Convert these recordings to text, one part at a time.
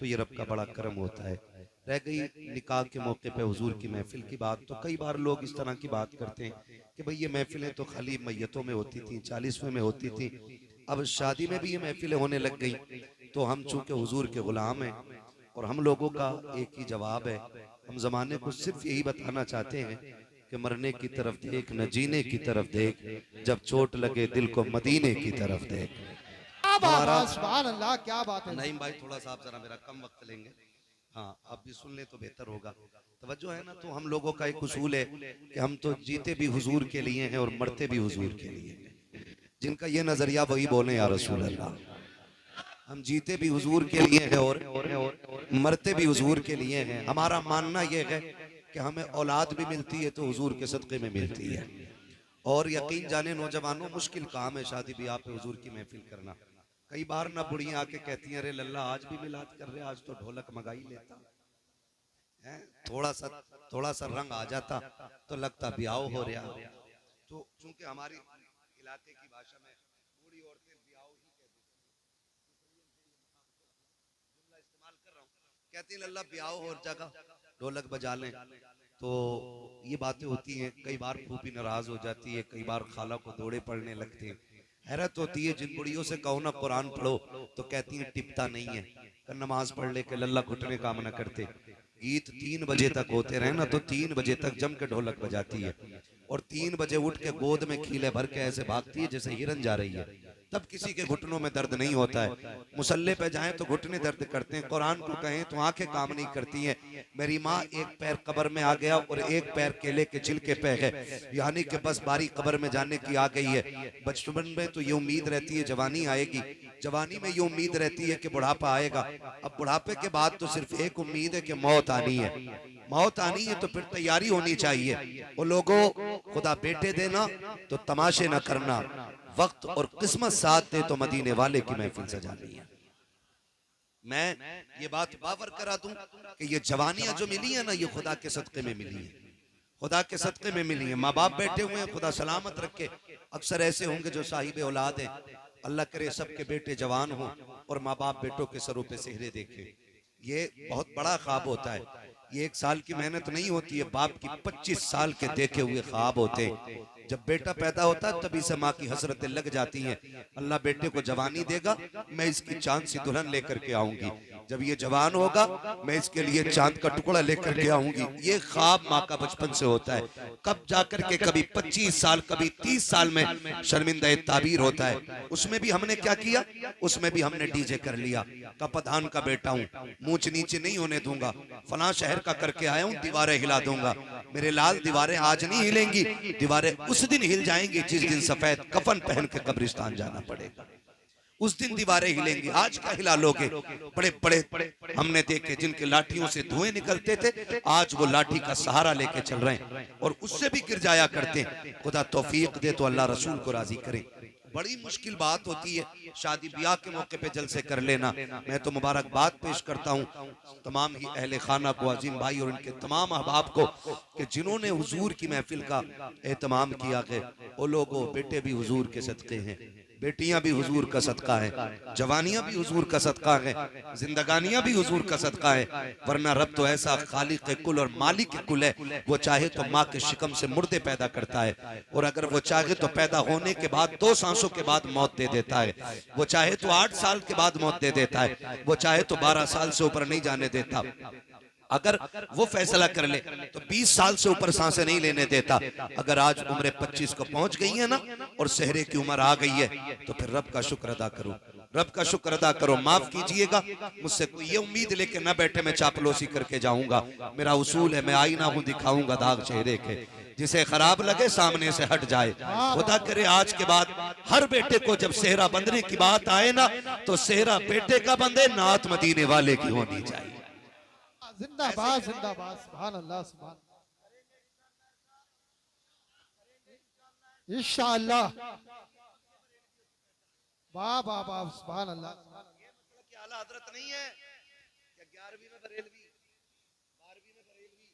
तो ये रब का बड़ा करम होता है। रह गई निकाह के मौके पे हुजूर की महफिल की बात, तो कई बार लोग इस तरह की बात करते हैं कि भाई ये महफिलें तो खाली मैयतों में होती थी, 40वें में होती थी, अब शादी में भी ये महफिलें होने लग गई। तो हम चूंकि हुजूर के गुलाम हैं और हम लोगों का एक ही जवाब है, हम जमाने को सिर्फ यही बताना चाहते हैं कि मरने की तरफ देख न जीने की तरफ देख, जब चोट लगे दिल को मदीने की तरफ देख। क्या बात हमारा है, सुभान अल्लाह, क्या बात है। नईम भाई थोड़ा सा आप जरा मेरा कम वक्त लेंगे, हाँ आप भी सुन ले तो बेहतर होगा। तवज्जो है ना। तो हम लोगों का एक उसूल है कि हम तो जीते भी हुजूर के लिए हैं और मरते भी हुजूर के लिए हैं। जिनका ये नजरिया वही बोले या रसूल अल्लाह। हम जीते भी हुजूर के लिए हैं और मरते भी हुजूर के लिए हैं। हमारा मानना यह है कि हमें औलाद भी मिलती है तो हुजूर के सदक़े में मिलती है। और यकीन जाने नौजवानों, मुश्किल काम है शादी ब्याह पे हुजूर की महफिल करना। कई बार ना बुढ़ियां आके कहती हैं अरे लल्ला आज भी मिलाद कर रहे, आज तो ढोलक मंगा ही लेता है, थोड़ा सा रंग आ जाता तो लगता ब्याह हो रहा। तो चूंकि हमारी इलाके की भाषा में बूढ़ी औरतें ब्याह ही इस्तेमाल कर रहा हूँ, कहती है लल्ला ब्याह हो जगह ढोलक बजा लें। तो ये बातें होती हैं। कई बार फूफी नाराज हो जाती है, कई बार खाला को दौड़े पड़ने लगते हैं। हैरत होती है, जिन बुढ़ियों से कहो ना कुरान पढ़ो तो कहती हैं टिपता नहीं है, कर नमाज पढ़ ले के लल्ला घुटने काम न करते। गीत 3 बजे तक होते रहे ना तो 3 बजे तक जम के ढोलक बजाती है और 3 बजे उठ के गोद में खीले भर के ऐसे भागती है जैसे हिरन जा रही है। तब किसी के घुटनों में दर्द नहीं होता है। मुसल्ले पे जाएं तो घुटने दर्द करते हैं, कुरान को कहें तो आंखें काम नहीं करती हैं। मेरी माँ एक पैर कब्र में आ गया और एक पैर केले के छिलके पे है, यानी कि बस बारी कब्र में जाने की आ गई है। बचपन में तो ये उम्मीद रहती है जवानी आएगी, जवानी में ये उम्मीद रहती है कि बुढ़ापा आएगा। अब बुढ़ापे के बाद तो सिर्फ एक उम्मीद है कि मौत आनी है। मौत आनी है तो फिर तैयारी होनी चाहिए। वो लोगों, खुदा बेटे देना तो तमाशे न करना, वक्त और किस्मत साथ दे तो मदीने वाले की महफिल सजानी है। मैं ये बात बावर करा दूं कि ये जवानियां जो मिली है ना, ये खुदा के सदक़े में मिली है, खुदा के सदक़े में मिली है। माँ बाप बैठे हुए हैं, खुदा सलामत रखे। अक्सर ऐसे होंगे जो साहिब औलाद हैं, अल्लाह करे सबके बेटे जवान हों और माँ बाप बेटों के सरों पे सेहरे देखें। ये बहुत बड़ा ख्वाब होता है। ये 1 साल की मेहनत नहीं होती है, बाप की 25 साल के देखे हुए ख्वाब होते हैं। जब बेटा पैदा होता है तभी से माँ की हसरतें लग जाती हैं, अल्लाह बेटे को जवानी देगा, मैं इसकी चांद सी दुल्हन लेकर के आऊंगी। जब ये जवान होगा मैं इसके लिए चांद का टुकड़ा लेकर के आऊंगी। ये ख्वाब माँ का बचपन से होता है। कब जाकर के कभी 25 साल कभी 30 साल में शर्मिंदा ताबीर होता है। उसमें भी हमने क्या किया, उसमें भी हमने डीजे कर लिया। का प्रधान का बेटा हूँ, मूंछ नीचे नहीं होने दूंगा, फला शहर का करके आया हूँ, दीवारें हिला दूंगा। मेरे लाल दीवारें आज नहीं हिलेंगी, दीवारें उस दिन हिल जाएंगी जिस दिन सफेद कफन पहन के कब्रिस्तान जाना पड़ेगा। उस दिन दीवारें हिलेंगी, आज क्या हिला लोगे। बड़े बड़े हमने देखे जिनके लाठियों से धुएं निकलते थे, आज वो लाठी का सहारा लेके चल रहे हैं और उससे भी गिर जाया करते हैं। खुदा तौफीक दे तो अल्लाह रसूल को राजी करे। बड़ी मुश्किल बात होती है शादी ब्याह के मौके पे जलसे कर लेना। मैं तो मुबारकबाद पेश करता हूँ तमाम ही अहले खाना को, अजीम भाई और इनके तमाम अहबाब को कि जिन्होंने हुजूर की महफिल का एहतमाम किया है। वो लोगों, बेटे भी हुजूर के सदक़े हैं, बेटियां भी हुजूर का सदका है, जवानियां भी हुजूर का सदका है, जिंदगानियां भी हुजूर का सदका है। वरना रब तो ऐसा खालिक कुल और मालिक कुल है, वो चाहे तो माँ के शिकम से मुर्दे पैदा करता है और अगर वो चाहे तो पैदा होने के बाद 2 सांसों के बाद मौत दे देता है। वो चाहे तो 8 साल के बाद मौत दे देता है, वो चाहे तो 12 साल से ऊपर नहीं जाने देता। अगर वो फैसला कर ले तो 20 साल से ऊपर सांसें नहीं लेने देता। अगर आज उम्र 25 को पहुंच गई है ना और सेहरे की उम्र आ गई है तो फिर रब का शुक्र अदा करो, रब का शुक्र अदा करो। माफ कीजिएगा, मुझसे कोई ये उम्मीद लेके न बैठे मैं चापलूसी करके जाऊंगा। मेरा उसूल है, मैं आईना हूं, दिखाऊंगा दाग चेहरे के, जिसे खराब लगे सामने से हट जाए। खुदा करे आज के बाद हर बेटे को जब सेहरा बंधने की बात आए ना तो सेहरा बेटे का बंधे, नात मदीने वाले की होनी चाहिए। जिंदाबाद जिंदाबाद, सुभान अल्लाह, सुभान इंशाअल्लाह। वाह वाह वाह, सुभान अल्लाह। की आला हजरत नहीं है कि 11वीं में बरेलवी, 12वीं में बरेलवी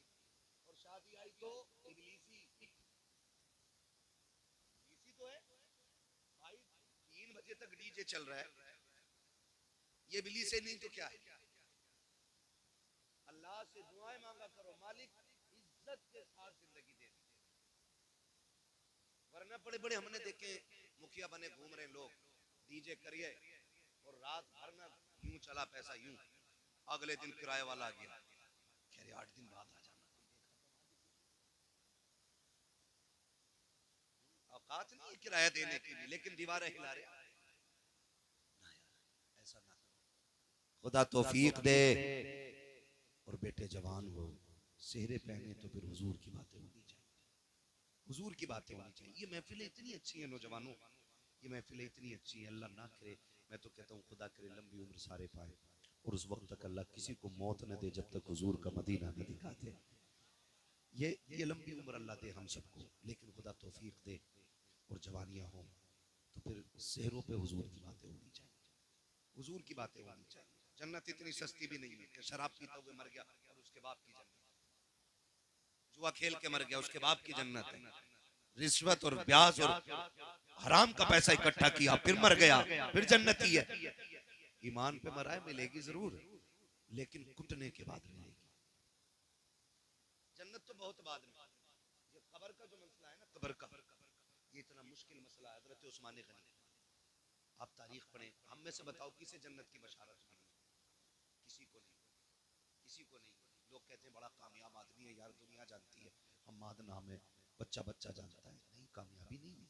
और शादी आई तो इबलीसी। इसी तो है भाई, 3 बजे तक डीजे चल रहा है, ये इबलीस से नहीं तो क्या है। अल्लाह से दुआएं मांगा करो, मालिक इज्जत के साथ जिंदगी दे। वरना बड़े बड़े हमने देखे मुखिया बने घूम रहे लोग, डीजे करिए और रात भर में यूं चला पैसा यूं, अगले दिन किराए वाला आ गया, कह रहे 8 दिन बाद आ जाना। औकात नहीं है किराया देने की भी, लेकिन दीवारें हिला रहे। ना यार, ऐसा ना करो। खुदा तौफीक दे। और बेटे जवान हो, सेहरे पहने तो फिर हुजूर की बातें होनी चाहिए, हुजूर की बातें होनी चाहिए। ये महफिलें इतनी अच्छी हैं नौजवानों, ये महफिलें इतनी अच्छी हैं। अल्लाह ना करे, मैं तो कहता हूँ खुदा करे लंबी उम्र सारे पाए, और उस वक्त तक अल्लाह किसी को मौत न दे जब तक हुजूर का मदीना न दिखा दे। ये लंबी उम्र अल्लाह दे हम सबको, लेकिन खुदा तौफीक दे और जवानियाँ हो तो फिर सेहरों पे हुजूर की बातें होनी चाहिए, हुजूर की बातें होनी चाहिए। जन्नत इतनी सस्ती भी नहीं है कि शराब पीता हुए मर गया और उसके बाप की जन्नत, जुआ खेल के मर गया उसके बाप की जन्नत है, रिश्वत और ब्याज और हराम का पैसा इकट्ठा किया फिर मर गया फिर जन्नती है। ईमान पे मरा है मिलेगी जरूर, लेकिन कुटने के बाद मिलेगी जन्नत तो बहुत बाद में। ये कब्र का जो मसला है ना, कब्र का ये इतना मुश्किल मसला है। हजरत उस्मान गनी, आप तारीख पढ़ें, हम में से बताओ किसे जन्नत की बशारत मिली? किसी को नहीं, किसी को नहीं। लोग कहते हैं बड़ा कामयाब आदमी है यार, दुनिया जानती है, हम्माद नाम है, बच्चा बच्चा जानता है। नहीं, कामयाबी नहीं है।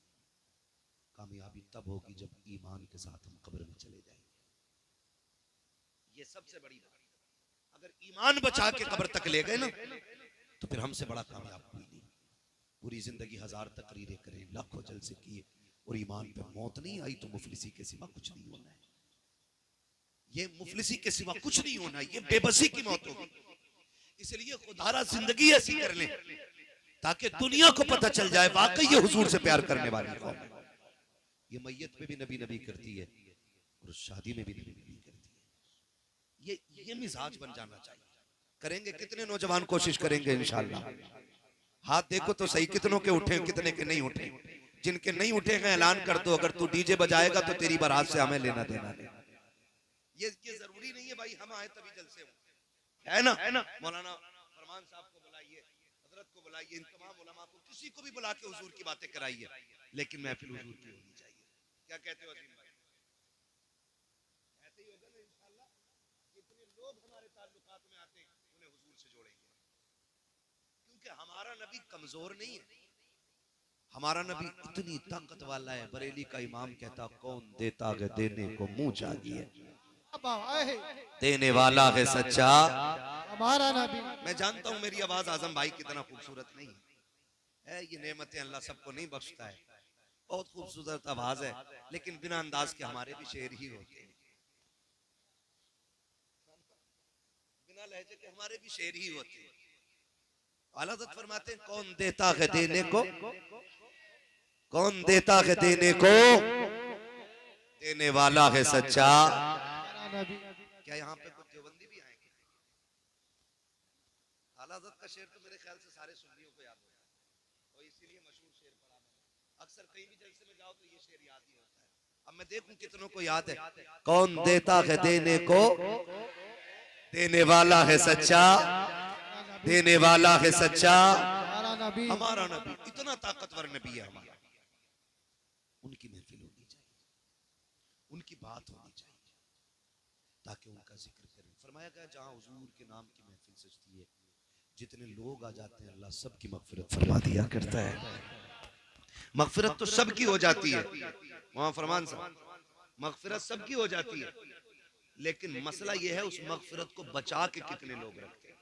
कामयाबी तब होगी जब ईमान के साथ हम कब्र में चले जाएंगे। ये सबसे बड़ी बात। अगर ईमान बचा के कब्र तक ले गए ना, तो फिर हमसे बड़ा कामयाब कोई नहीं। पूरी जिंदगी 1000 तकरीरें करें, लाखों जलसे किए, और ईमान पे मौत नहीं आई तो मुफलिसी के सिवा कुछ नहीं होना है। ये मुफलिसी के सिवा कुछ नहीं होना, ये बेबसी की मौत होगी। इसलिए खुदारा जिंदगी ऐसी कर ले ताकि दुनिया को पता चल जाए वाकई ये हुजूर से प्यार करने वाली कौम है। ये मैयत पे भी नबी नबी करती है और शादी में भी नबी नबी करती है। ये मिजाज बन जाना चाहिए। करेंगे कितने नौजवान कोशिश करेंगे इंशाल्लाह। हाथ देखो तो सही, कितनों के उठे कितने के नहीं उठे। जिनके नहीं उठे हैं ऐलान कर दो, अगर तू डीजे बजाएगा तो तेरी बारात से हमें लेना देना नहीं। ये जरूरी नहीं है भाई हम आए तभी जलसे हो, है ना? मौलाना फरमान साहब को बुलाइए, हजरत को बुलाइए, इन तमाम उलमा को, किसी को भी बुला के हुजूर की बातें कराइए, लेकिन महफिल हुजूर की होनी चाहिए। क्या कहते हो अजीम भाई? ऐसे ही होगा ना इंशाल्लाह। जितने लोग हमारे ताल्लुकात में आते हैं उन्हें हुजूर से जोड़ेंगे, क्योंकि हमारा नबी कमजोर नहीं है, हमारा नबी इतनी ताकत वाला है। बरेली का इमाम कहता कौन देता है देने को मुंह चाहिए, देने वाला है सच्चा हमारा नबी। मैं जानता हूं मेरी आवाज आजम भाई कितना खूबसूरत नहीं है, ये नेमतें अल्लाह सबको नहीं बख्शता है। बहुत खूबसूरत आवाज है, लेकिन बिना अंदाज के हमारे भी शेर ही होते हैं, बिना लहजे के हमारे भी शेर ही होते हैं। आला हज़रत फरमाते हैं कौन देता है देने को, कौन देता है देने को, देने वाला है सच्चा। क्या यहाँ पे कुछ देवबंदी भी आएंगे? आला हज़रत का शेर तो मेरे ख्याल से सारे सुन्नियों को याद होता है, और इसीलिए मशहूर शेर पढ़ा मैंने। अक्सर कहीं भी जलसे में जाओ तो ये शेर याद ही होता है। अब मैं देखूं कितनों को याद है। कौन देता है देने को, देने वाला है सच्चा, देने वाला है सच्चा। हमारा नबी इतना ताकतवर नबी है हमारा। उनकी महफिल होनी चाहिए, उनकी बात होनी चाहिए, ताकि उनका जिक्र करें। फरमाया गया जहां हुजूर के नाम की महफिल सजती है, जितने लोग आ जाते हैं अल्लाह सबकी मगफिरत फरमा दिया करता है। मगफिरत तो सबकी हो जाती है, वहां फरमान साहब, मगफिरत सबकी हो जाती है, लेकिन मसला यह है उस मगफिरत को बचा के कितने लोग रखते हैं।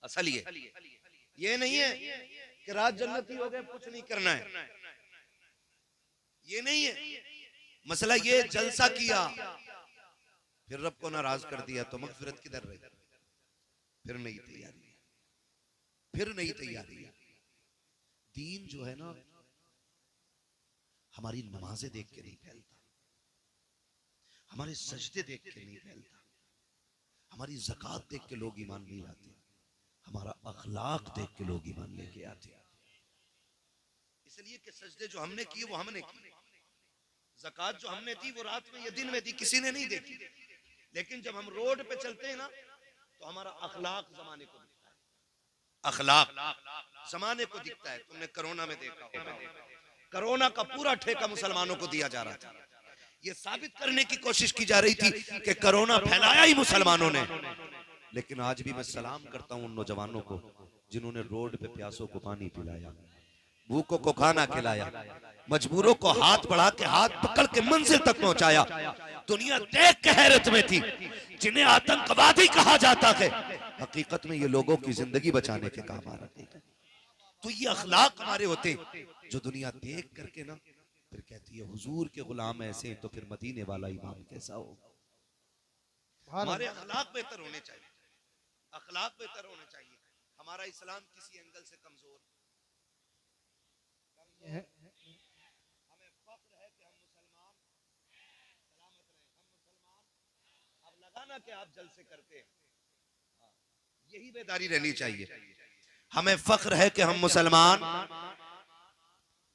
असल ये नहीं है कि रात जन्नती हो गए कुछ नहीं करना है, ये नहीं है मसला। ये जलसा किया फिर रब को नाराज कर दिया तो मगफिरत किधर रही? फिर नहीं तैयारी, फिर नहीं तैयारी। दीन जो है ना, हमारी नमाजें देख के नहीं फैलता, हमारे सजदे देख के नहीं फैलता, हमारी ज़कात देख के लोग ईमान नहीं लाते, हमारा अखलाक देख के लोग ईमान लेके आते। इसलिए कि सजदे जो हमने किए वो हमने किए, ज़कात जो हमने दी वो रात में या दिन में दी, किसी ने नहीं देखी। लेकिन जब हम रोड पे चलते हैं ना तो हमारा अखलाक जमाने को दिखता है, अखलाक जमाने को दिखता है। तुमने कोरोना में देखा होगा, कोरोना का पूरा ठेका मुसलमानों को दिया जा रहा था। ये साबित करने की कोशिश की जा रही थी कि कोरोना फैलाया ही मुसलमानों ने। लेकिन आज भी मैं सलाम करता हूं उन नौजवानों को जिन्होंने रोड पे प्यासों को पानी पिलाया, भूखों को खाना खिलाया, मजबूरों को हाथ बढ़ा के हाथ पकड़ के मंजिल तक पहुंचाया। दुनिया देख के हैरत में थी। जिन्हें आतंकवादी कहा जाता है, हकीकत में ये लोगों की जिंदगी बचाने के काम आ रहे हैं। तो ये अखलाक हमारे होते जो दुनिया देख करके ना फिर कहती है हुजूर के गुलाम ऐसे तो फिर मदीने वाला इमाम कैसा हो। हमारे अखलाक बेहतर होने चाहिए, अखलाक बेहतर होने चाहिए। हमारा इस्लाम किसी एंगल से कमजोर है। हमें फख्र है कि हम मुसलमान, सलामत रहे, हम मुसलमान। अब लगाना कि आप जलसे करते हैं, यही बेदारी रहनी चाहिए। हमें फख्र है कि हम मुसलमान।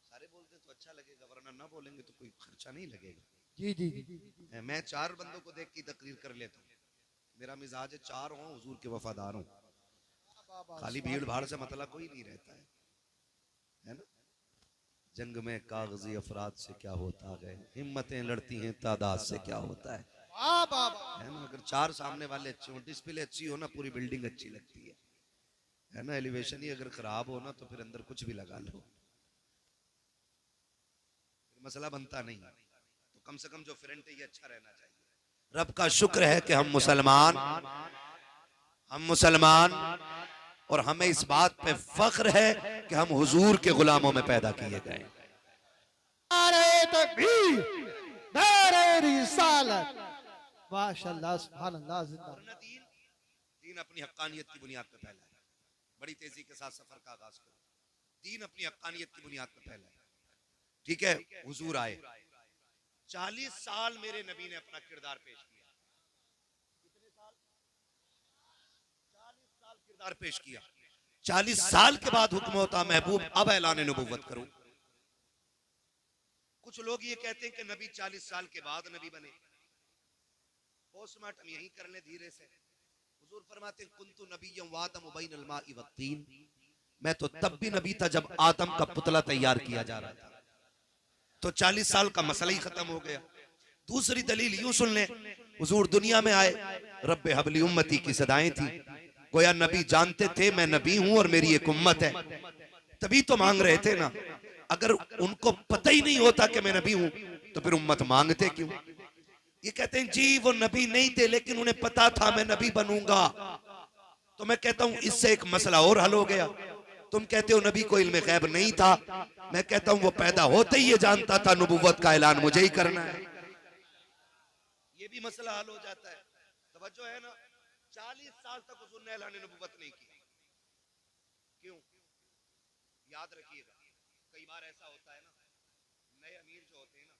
सारे बोलते तो अच्छा लगेगा, वरना ना बोलेंगे तो कोई खर्चा नहीं लगेगा। जी जी जी। मैं 4 बंदों को देख के तकरीर कर लेता हूँ। मेरा मिजाज है 4 हो हुजूर के वफादार हूँ। खाली भीड़ भाड़ से मतलब कोई नहीं रहता है ना। जंग में कागजी अफराद से क्या होता है, हिम्मतें लड़ती हैं तादाद से क्या होता है ना। अगर 4 सामने वाले अच्छे हो, डिस्प्ले अच्छी हो ना, पूरी बिल्डिंग अच्छी लगती है ना। एलिवेशन ही अगर खराब हो ना तो फिर अंदर कुछ भी लगा लो, फिर मसला बनता नहीं। तो कम से कम जो फ्रंट है ये अच्छा रहना चाहिए। रब का शुक्र है कि हम मुसलमान और हमें इस बात पे फख्र है कि हम हुजूर के गुलामों में पैदा किए गए। नारे तकबीर, नारे रिसालत, माशाअल्लाह, सुभान अल्लाह। जिंदा दीन अपनी हक्कानियत की बुनियाद पे फैला है। बड़ी तेजी के साथ सफर का आगाज करो। दीन अपनी हक्कानियत की बुनियाद पे फैला है। ठीक है, हुजूर आए, 40 साल मेरे नबी ने अपना किरदार पेश किया। कितने साल? 40 साल किरदार पेश किया। 40 साल के बाद हुक्म होता महबूब अब ऐलान नबुव्वत करो। कुछ लोग ये कहते हैं कि नबी 40 साल के बाद नबी बने। पोस्टमार्टम यही कर ले धीरे से। हुजूर फरमाते हैं कुंतु नबिय्यम व आदम बैनल माइ वत्तीन, मैं तो तब भी नबी था जब आदम का पुतला तैयार किया जा रहा था। तो 40 साल का मसला ही खत्म हो गया। दूसरी दलील यूं सुन ले, हुजूर दुनिया में आए, रब्बे हबली उम्मती की सदाएं थी। गोया नबी जानते थे मैं नबी हूं और मेरी एक उम्मत है, तभी तो मांग रहे थे ना। अगर उनको पता ही नहीं होता कि मैं नबी हूं तो फिर उम्मत मांगते क्यों? ये कहते हैं जी वो नबी नहीं थे लेकिन उन्हें पता था मैं नबी बनूंगा। तो मैं कहता हूं इससे एक मसला और हल हो गया। तुम कहते हो नबी को इल्म गैब नहीं था, मैं कहता हूं वो पैदा होते ही ये जानता था नबुव्वत का ऐलान मुझे ही करना है। ये भी मसला हल हो जाता है। तवज्जो है ना। 40 साल तक हुजूर ने ऐलान नबुव्वत नहीं की। क्यों? याद रखिएगा, कई बार ऐसा होता है ना, नए अमीर जो होते हैं ना,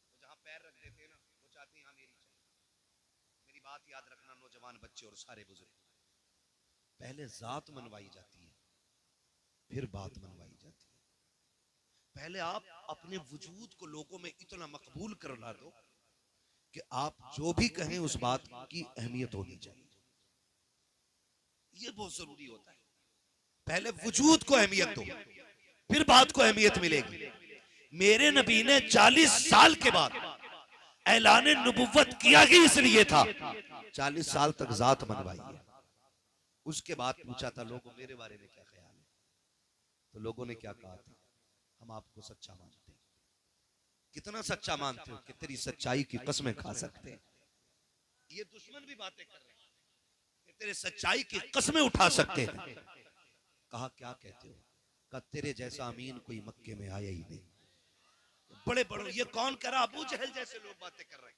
वो जहां पैर रख देते हैं ना, वो चाहते हैं हाँ मेरी चाहिए। मेरी बात याद रखना नौजवान बच्चे और सारे बुजुर्ग, पहले जात मनवाई जाती है फिर बात मनवाई जाती है। पहले आप अपने वजूद को लोगों में इतना मकबूल करवा दो कि आप जो भी कहें उस बात की अहमियत होनी चाहिए। ये बहुत जरूरी होता है। पहले वजूद को अहमियत दो फिर बात को अहमियत मिलेगी। मेरे नबी ने 40 साल के बाद ऐलान नबुव्वत किया ही इसलिए था। 40 साल तक जात मनवाई है। उसके बाद पूछा था लोगों मेरे बारे में क्या ख्याल है, तो लोगों ने क्या कहा था, हम आपको सच्चा मानते हैं। कितना सच्चा मानते हो कि तेरी सच्चाई की कसमें खा सकते हैं। ये दुश्मन भी बातें कर रहे हैं कि तेरे सच्चाई की कसमें उठा सकते हैं। कहा क्या कहते हो? कहा तेरे जैसा अमीन कोई मक्के में आया ही नहीं। बड़े बड़े ये कौन कह रहा? अबू जहल जैसे लोग बातें कर रहे हैं,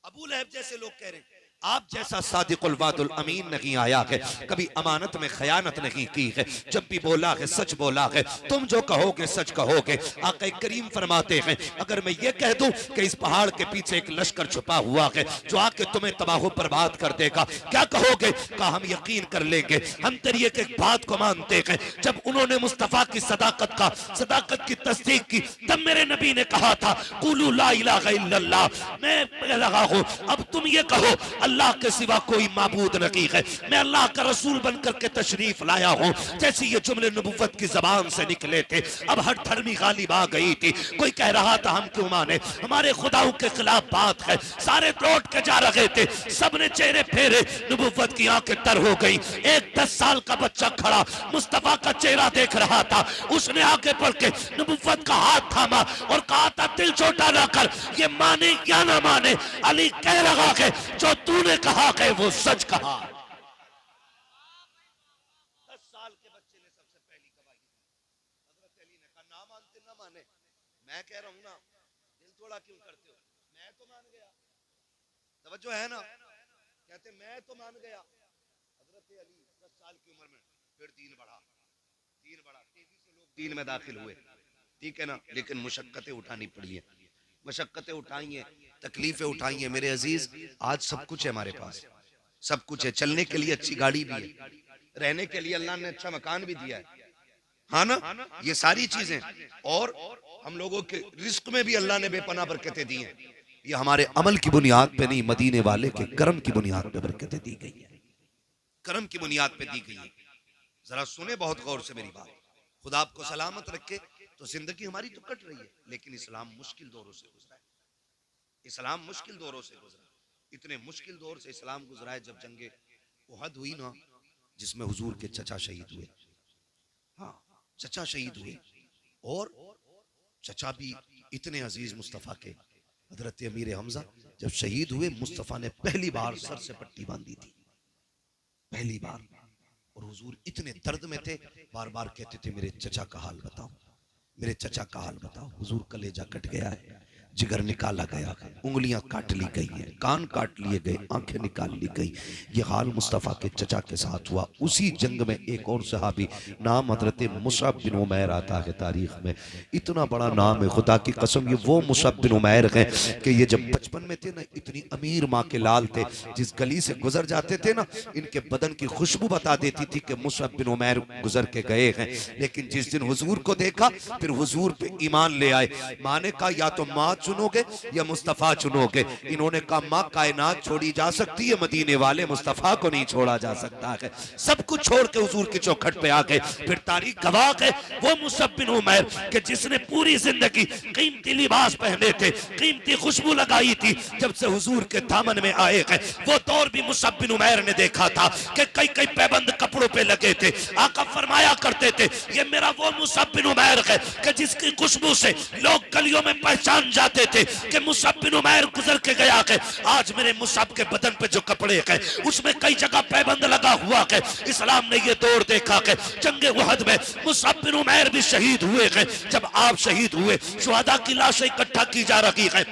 अबू लहब जैसे लोग कह रहे हैं आप जैसा सादिकुल वादुल अमीन नहीं आया है, कभी अमानत में खयानत नहीं की है, जब भी बोला है सच बोला है, तुम जो कहोगे सच कहोगे। आका करीम फरमाते हैं अगर मैं ये कह दूं कि इस पहाड़ के पीछे एक लश्कर छुपा हुआ है जो आके तुम्हें तबाह बर्बाद कर देगा, क्या कहोगे? कहा हम यकीन कर लेंगे, हम तेरी एक एक बात को मानते हैं। जब उन्होंने मुस्तफा की सदाकत की तस्दीक की तब मेरे नबी ने कहा था कुलू ला इलाहा इल्लल्लाह, मैं लगा हूं अब तुम ये कहो अल्लाह के सिवा कोई माबूद नहीं है, मैं अल्लाह का रसूल बनकर के तशरीफ लाया हूँ। जैसे ये जुमले नबुव्वत की जबान से निकले थे, अब हर धर्मी गालिब आ गई थी। कोई कह रहा था हम क्यों माने, हमारे खुदाओं के खिलाफ बात है। सारे लौट के जा रहे थे, सबने चेहरे फेरे, नबुव्वत की आंखें तर हो गई। एक 10 साल का बच्चा खड़ा मुस्तफा का चेहरा देख रहा था, उसने आगे बढ़ के नबुव्वत का हाथ थामा और कहा था दिल छोटा ना कर, ये माने या ना माने, अली कह रहा है जो तूने कहा है वो सच कहा। 10 साल के बच्चे ने सबसे पहली गवाही दी। हजरत अली ने कहा ना मानते ना माने, मैं कह रहा हूं ना, दिल थोड़ा क्यों करते हो, मैं तो मान गया। तवज्जो है ना, कहते मैं तो मान गया। हजरत अली 10 साल की उम्र में फिर दीन बढ़ा, तेजी से लोग दीन में दाखिल हुए, ठीक है ना। लेकिन मुशक्कतें उठानी पड़ी है, मशक्कतें उठाई हैं, तकलीफें उठाई हैं। मेरे अजीज, आज सब कुछ है हमारे पास, सब कुछ है। चलने के लिए अच्छी गाड़ी भी है, रहने के लिए अल्लाह ने अच्छा मकान भी दिया है, हाँ ना, ये सारी चीजें। और हम लोगों के रिस्क में भी अल्लाह ने बेपनाह बरकतें दी हैं। ये हमारे अमल की बुनियाद पे नहीं, मदीने वाले के करम की बुनियाद पे बरकतें दी गई है, करम की बुनियाद पे दी गई है। जरा सुने बहुत गौर से मेरी बात। खुदा आपको सलामत रखे। तो जिंदगी हमारी तो कट रही है, लेकिन इस्लाम मुश्किल दौरों से गुजरा है, इस्लाम मुश्किल दौरों से गुजरा। इतने मुश्किल दौर से इस्लाम गुजरा है, जब जंगे उहद हुई ना, जिसमें हुजूर के चचा शहीद हुए, हाँ चचा शहीद हुए, और चचा भी इतने अजीज मुस्तफ़ा के, हजरत अमीर हमजा जब शहीद हुए, मुस्तफ़ा ने पहली बार सर से पट्टी बांधी थी, पहली बार। और हुजूर इतने दर्द में थे, बार बार कहते थे मेरे चचा का हाल बताओ, मेरे चचा का हाल बताओ। हुजूर कलेजा कट गया है, जिगर निकाला गया है, उंगलियां काट ली गई हैं, कान काट लिए गए, आंखें निकाल ली गई। ये हाल मुस्तफ़ा के चचा के साथ हुआ। उसी जंग में एक और सहाबी, नाम हजरत मुसअब बिन उमैर आता है तारीख में, इतना बड़ा नाम है, खुदा की कसम ये वो मुसअब बिन उमैर हैं कि ये जब बचपन में थे ना, इतनी अमीर माँ के लाल थे, जिस गली से गुजर जाते थे ना, इनके बदन की खुशबू बता देती थी कि मुसअब बिन उमैर गुजर के गए हैं। लेकिन जिस दिन हुजूर को देखा, फिर हुजूर पे ईमान ले आए। माँ ने कहा या तो माँ चुनोगे या मुस्तफा चुनोगे। इन्होंने कहा माँ कायनात छोड़ी जा सकती है, मदीने वाले मुस्तफा को नहीं छोड़ा जा सकता है। सब कुछ छोड़ के हुजूर की चौखट पे आ गए। फिर तारीख गवाह है वो मुसअब बिन उमैर के जिसने पूरी जिंदगी कीमती लिबास पहने थे, कीमती खुशबू लगाई थी, जब से हुजूर के दामन में आए हैं, वो दौर भी मुसअब बिन उमैर ने देखा था कि कई कई पैबंद कपड़ों पे लगे थे। आका फरमाया करते थे ये मेरा वो मुसअब बिन उमैर है कि जिसकी खुशबू से लोग गलियों में पहचान जाते थे कि मुसअब बिन उमैर गुजर के गया है। आज मेरे मुसअब के बदन पे जो कपड़े हैं, उसमें कई जगह पैबंद लगा हुआ है। इस्लाम ने ये दौर देखा है, जंगे उहद में मुसअब बिन उमैर भी शहीद हुए हैं। जब आप शहीद हुए, शुहदा की लाशें इकट्ठा की जा रही है,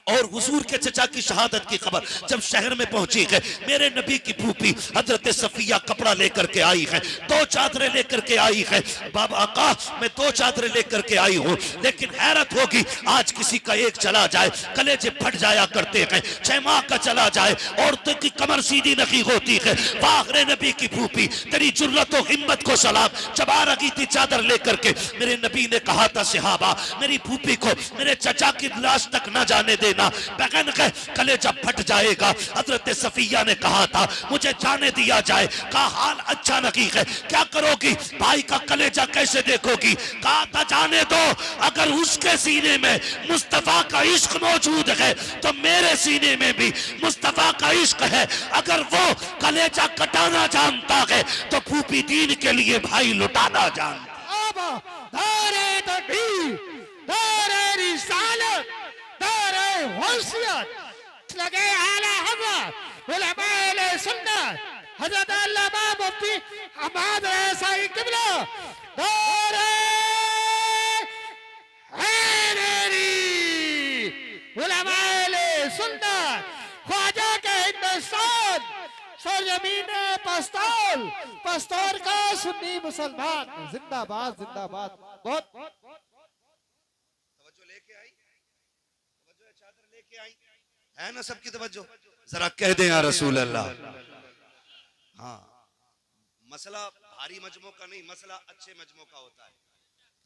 और हुजूर के चचा की शहादत की खबर जब शहर में पहुंची है, मेरे नबी की फूफी हजरत सफिया कपड़ा लेकर के आई है, 2 चादरें लेकर के आई है। बाबा आका मैं 2 चादरें लेकर के आई हूँ, लेकिन हैरत होगी आज किसी का एक चला जाए, कलेजे फट जाया करते हैं। 6 माह का चला जाए, औरतों की कमर सीधी नहीं होती है। वाह नबी की फूफी, तेरी जुर्रत और हिम्मत को सलाम। चबा रही थी चादर लेकर के, मेरे नबी ने कहा था सहाबा मेरी फूफी को मेरे चचा की लाश तक न जाने देना, बगन का कलेजा फट जाएगा। हजरत सफिया ने कहा था मुझे जाने दिया जाए। कहा हाल अच्छा नहीं है, क्या करोगी, भाई का कलेजा कैसे देखोगी। कहा था जाने दो, अगर उसके सीने में मुस्तफा का इश्क मौजूद है तो मेरे सीने में भी मुस्तफा का इश्क है। अगर वो कलेजा कटाना जानता है तो फूफी दीन के लिए भाई लुटाना जानता। लगे आला हज़रत उलमाए सुन्नत हज़रत अल्लामा मुफ्ती अहमद रज़ाई क़िबला दारे हैदरी उलमाए सुन्नत ख्वाजा के हिंदुस्तान सरजमीन पस्तौल, पस्तौर का सुन्नी मुसलमान जिंदाबाद जिंदाबाद। बहुत तवज्जो लेके आई, तवज्जो चादर लेके आई है ना सबकी तवज्जो। जरा कह दें या रसूल अल्लाह। हाँ, मसला भारी मजमों का नहीं, मसला अच्छे मजमों का होता है।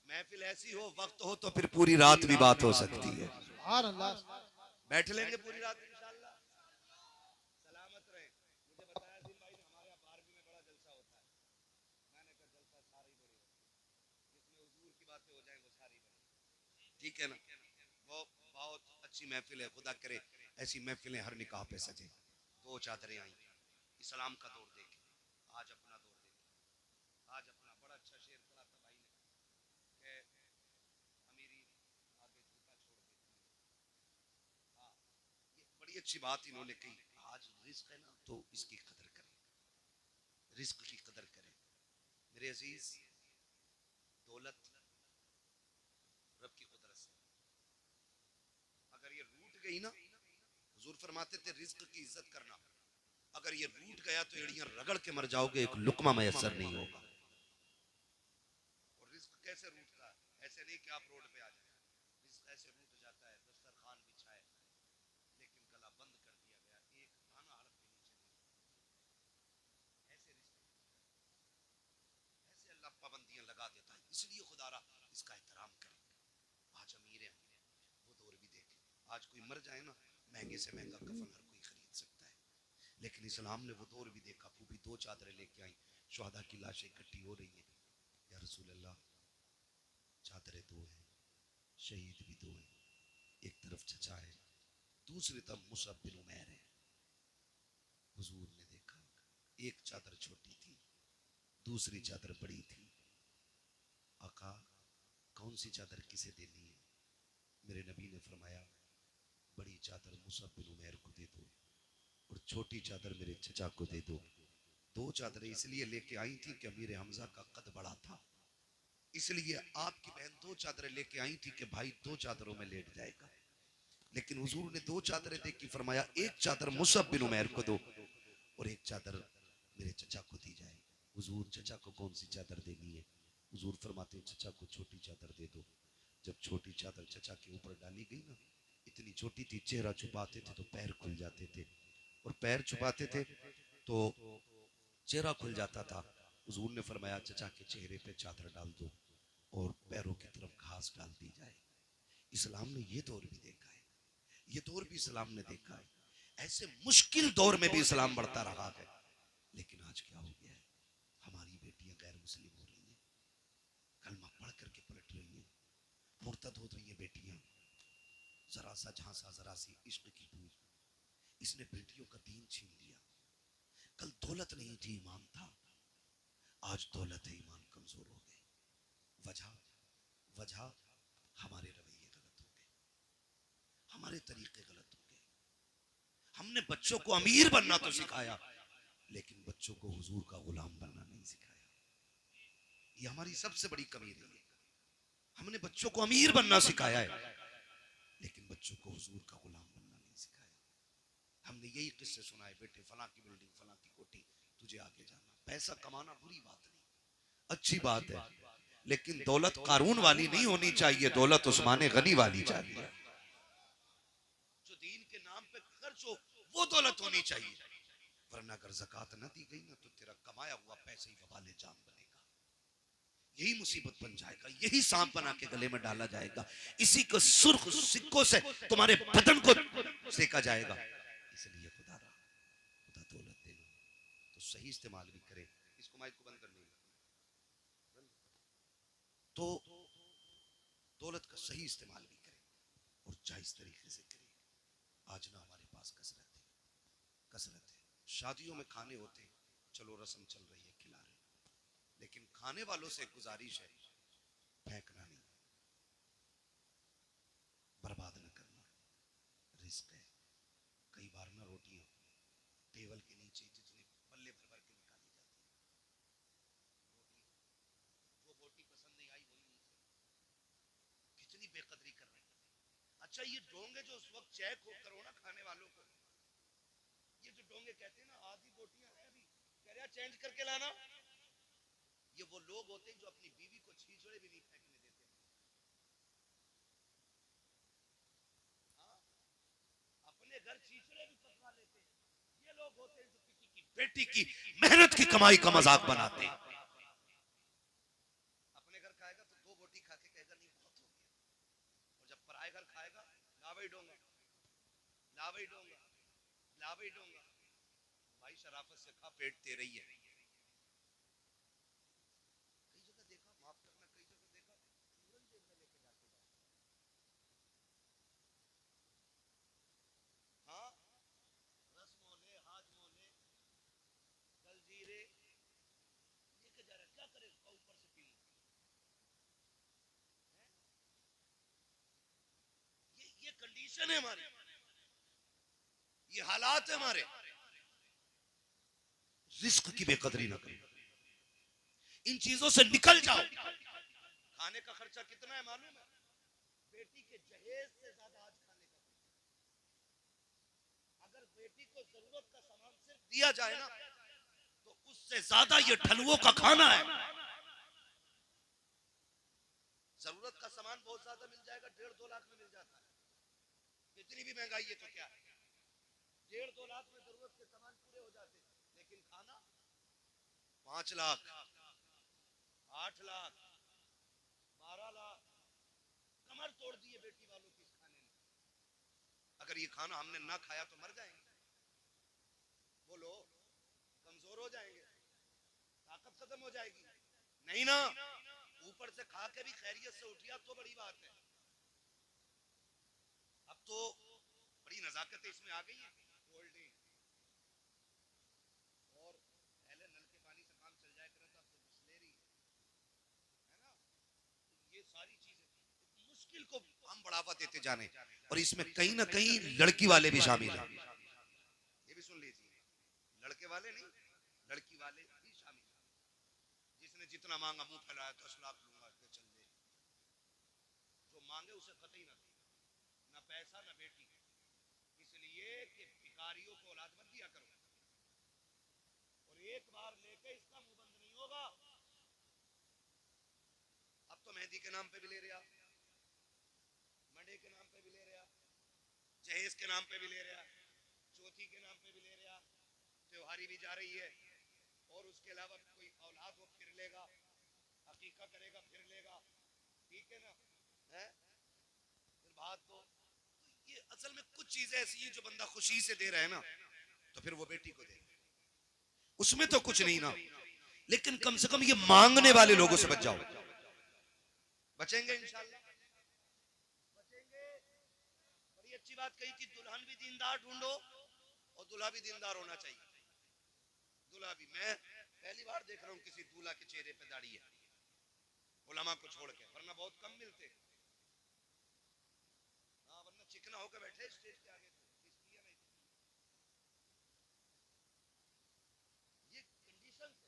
महफिल ऐसी हो, वक्त हो तो फिर पूरी रात भी बात हो सकती है। सुभान अल्लाह। बैठ लेंगे पूरी रात इंशाअल्लाह। ठीक है ना। वो बहुत अच्छी महफिल है, खुदा करे ऐसी महफिलें हर निकाह पे सजे। दो चादरें आई इस्लाम का दौर देखे, आज अपना दौर देखे। आज अपना बड़ा अच्छा शेर पढ़ा था भाई ने कि अमीरी आगे जूता छोड़ देती है। हाँ, ये बड़ी अच्छी बात इन्होंने कही। आज रिस्क है ना तो इसकी कदर करें, रिस्क की कदर करें। मेरे अजीज, दौलत रब की कुदरत से अगर ये रूठ गई ना, हुजूर फरमाते थे रिस्क की इज्जत करना, अगर ये रूठ गया तो एड़ियां रगड़ के मर जाओगे, एक लुकमा मैसर नहीं होगा। और रिस्क कैसे रूठता है? ऐसे नहीं कि आप रोड पे आ जाए, रिस्क ऐसे रूठ जाता है दस्तरखान बिछाए लेकिन गला बंद कर दिया गया, एक दाना हड़प के नीचे नहीं। ऐसे रिस्क, ऐसे अल्लाह पाबंदियां लगा देता है। इसलिए खुदारा इसका एहतराम करें। आज अमीर हैं, वो दौर भी देखें। आज कोई मर जाए ना, महंगे से महंगा कफन हर कोई खरीद सकता है, लेकिन इस्लाम ने वो दौर भी देखा। फूफी दो चादरें लेके आई, शुहदा की लाशें इकट्ठी हो रही हैं। या रसूल अल्लाह, चादरें दो हैं, शहीद भी दो हैं, एक तरफ चचा है, दूसरी तरफ मुसअब बिन उमैर है। हुजूर ने देखा, एक चादर छोटी थी, दूसरी चादर बड़ी थी। आका, कौन सी चादर किसे देनी है? मेरे नबी ने फरमाया, बड़ी चादर मुसअब बिन उमैर को दे दो और छोटी चादर मेरे चचा को दे दो। दो चादरें इसलिए लेके आई थी कि अमीर हमजा का कद बड़ा था, इसलिए आपकी बहन दो चादरें लेके आई थी कि भाई दो चादरों में लेट जाएगा। लेकिन हुजूर ने दो चादरें देख के फरमाया, एक चादर मुसअब बिन उमैर को दो और एक चादर मेरे चचा को दी जाए। हुजूर, चचा को कौन सी चादर देनी है? हुजूर फरमाते, चचा को छोटी चादर दे दो। जब छोटी चादर चचा के ऊपर डाली गई ना, इतनी छोटी थी, चेहरा छुपाते थे तो पैर खुल जाते थे, और पैर छुपाते थे तो चेहरा खुल जाता था। हुजूर ने फरमाया, चचा के चेहरे पे चादर डाल दो और पैरों की तरफ घास डाल दी जाए। इस्लाम ने ये दौर भी देखा है, ये दौर भी इस्लाम ने देखा है। ऐसे मुश्किल दौर में भी इस्लाम बढ़ता रहा है। लेकिन आज क्या हो गया है? हमारी बेटियां गैर मुस्लिम हो रही हैं, कलमा पढ़ करके पलट रही हैं, मुर्तद हो रही हैं बेटियां। जरा सा झांसा, जरा सी इश्क की बूंद, इसने बेटियों का दीन छीन लिया। कल दौलत नहीं थी, ईमान था, आज दौलत है, ईमान कमजोर हो गए। वजह वजह हमारे रवैये गलत हो गए, हमारे तरीके गलत हो गए। हमने बच्चों को अमीर बनना तो सिखाया, लेकिन बच्चों को हुजूर का गुलाम बनना नहीं सिखाया। ये हमारी सबसे बड़ी कमी रही है। हमने बच्चों को अमीर बनना सिखाया है, लेकिन बच्चों को हुजूर का गुलाम बनना नहीं सिखाया। हमने यही किस्से सुनाए, बेटे फलां की बिल्डिंग, फलां की कोठी, तुझे आगे जाना। पैसा कमाना बुरी बात नहीं, अच्छी बात है, लेकिन दौलत कारून वाली नहीं होनी चाहिए, दौलत उस्मान गनी वाली चाहिए। जो दीन के नाम पे खर्च हो वो दौलत होनी चाहिए, वरना अगर ज़कात न दी गई ना तो तेरा कमाया हुआ पैसे ही वबाले जाम बनेगा। यही मुसीबत बन जाएगा, यही सांप बना के गले में डाला जाएगा, इसी को सुर्ख सिक्कों से तुम्हारे बदन को सेका जाएगा। इसलिए खुदा दौलत देना तो सही इस्तेमाल भी करे। इसको माइक को बंद कर लीजिए। तो दौलत का सही इस्तेमाल भी करे और जायज तरीके से करे। आज ना हमारे पास कसरत है, कसरत है। शादियों में खाने होते, चलो रस्म चल रही है, खिला रहे, लेकिन खाने वालों से गुजारिश है, फेंकना नहीं, बर्बाद न करना। रिस्क है। कई बार ना रोटियां टेबल के नीचे जितने पल्ले भर भर के निकाली जाती है, रोटी जो बोटी पसंद नहीं आई वही नीचे, कितनी बेकदरी कर रहे हैं। अच्छा, ये डोंगे जो उस वक्त चेक हो करो ना खाने वालों को, ये जो डोंगे कहते हैं ना, आधी बोटियां हैं अभी, कह रहा चेंज करके लाना, ये वो लोग होते हैं जो अपनी बीवी को छीछड़े भी नहीं फेंकने देते। हाँ, अपने घर छीछड़े भी पकवा लेते हैं। ये लोग होते हैं जो किसी की बेटी की मेहनत की कमाई का मजाक बनाते हैं। अपने घर खाएगा तो दो बोटी खा के कहेगा नहीं बहुत हो गया, और जब पराए घर खाएगा, ला भाई डोंगा, ला भाई डोंगा, ला भाई डोंगा। भाई शराफत से खा, पेट तेरे ही है। कई जगह देखा, माफ करना, कई जगह देखा तुरंत जेब में लेके जाते हैं। ये कंडीशन है हमारी, ये हालात है हमारे। रिस्क की बेकदरी ना करो, इन चीजों से निकल जाओ। खाने का खर्चा कितना है मालूम है? बेटी के जहेज से ज्यादा आज खाने का। अगर बेटी को जरूरत का सामान सिर्फ दिया जाए ना, तो उससे ज्यादा ये ठलुओं का खाना है। जरूरत का सामान बहुत ज्यादा मिल जाएगा, 1.5-2 लाख में मिल जाता है। इतनी भी महंगाई है तो क्या है, 1.5-2 लाख में जरूरत के सामान पूरे हो जाते हैं। लेकिन खाना 5 लाख, 8 लाख, 12 लाख, कमर तोड़ दी है बेटी वालों की इस खाने ने। अगर ये खाना हमने ना खाया तो मर जाएंगे, बोलो, कमजोर हो जाएंगे, ताकत खत्म हो जाएगी। नहीं ना, ऊपर से खा के भी खैरियत से उठिया तो बड़ी बात है। अब तो बड़ी नजाकत इसमें आ गई है, कोल्ड ड्रिंक, और पहले नल के पानी से काम चल जाया करे तो अब तो बिस्लेरी है ना। तो ये सारी चीजें मुश्किल को हम बढ़ावा देते जाने, और इसमें कहीं ना कहीं लड़की वाले भी शामिल हैं। ये भी सुन लीजिए, लड़के वाले नहीं, लड़की वाले भी शामिल हैं। जिसने जितना मांगा मुंह फैलाया, 10 लाख लूंगा, चल दे। जो मांगे उसे कतई ना दे, ना पैसा ना बेटी, इसलिए कि भिखारियों को औलाद मत दिया करो। और एक बार लेके इसका मुंह बंद नहीं होगा। अब तो मेहंदी के नाम पे भी ले रहा, मंडे के नाम पे भी ले रहा, जहेज के नाम पे भी ले रहा, चौथी के नाम पे भी ले रहा, त्योहारी भी जा रही है, और उसके अलावा कोई औलाद हो फिर लेगा, हकीका करेगा फिर लेगा, ठीक है ना, है फिर बात तो ये असल में कुछ चीजें ऐसी हैं जो बंदा खुशी से दे रहा है ना, तो फिर वो बेटी को दे, उसमें तो कुछ नहीं ना। लेकिन कम से कम ये मांगने वाले लोगों से बच जाओ, बचेंगे इंशाल्लाह, बचेंगे। बड़ी अच्छी बात कही थी, दुल्हन भी दीनदार ढूंढो और दूल्हा भी दीनदार होना चाहिए। दूल्हा भी, मैं पहली बार देख रहा हूँ किसी दूल्हा के चेहरे पे दाढ़ी है, उलमा को छोड़ के, वरना बहुत कम मिलते। हाँ, वरना चिकना होकर बैठे स्टेज के आगे, इसलिए नहीं। ये कंडीशन है,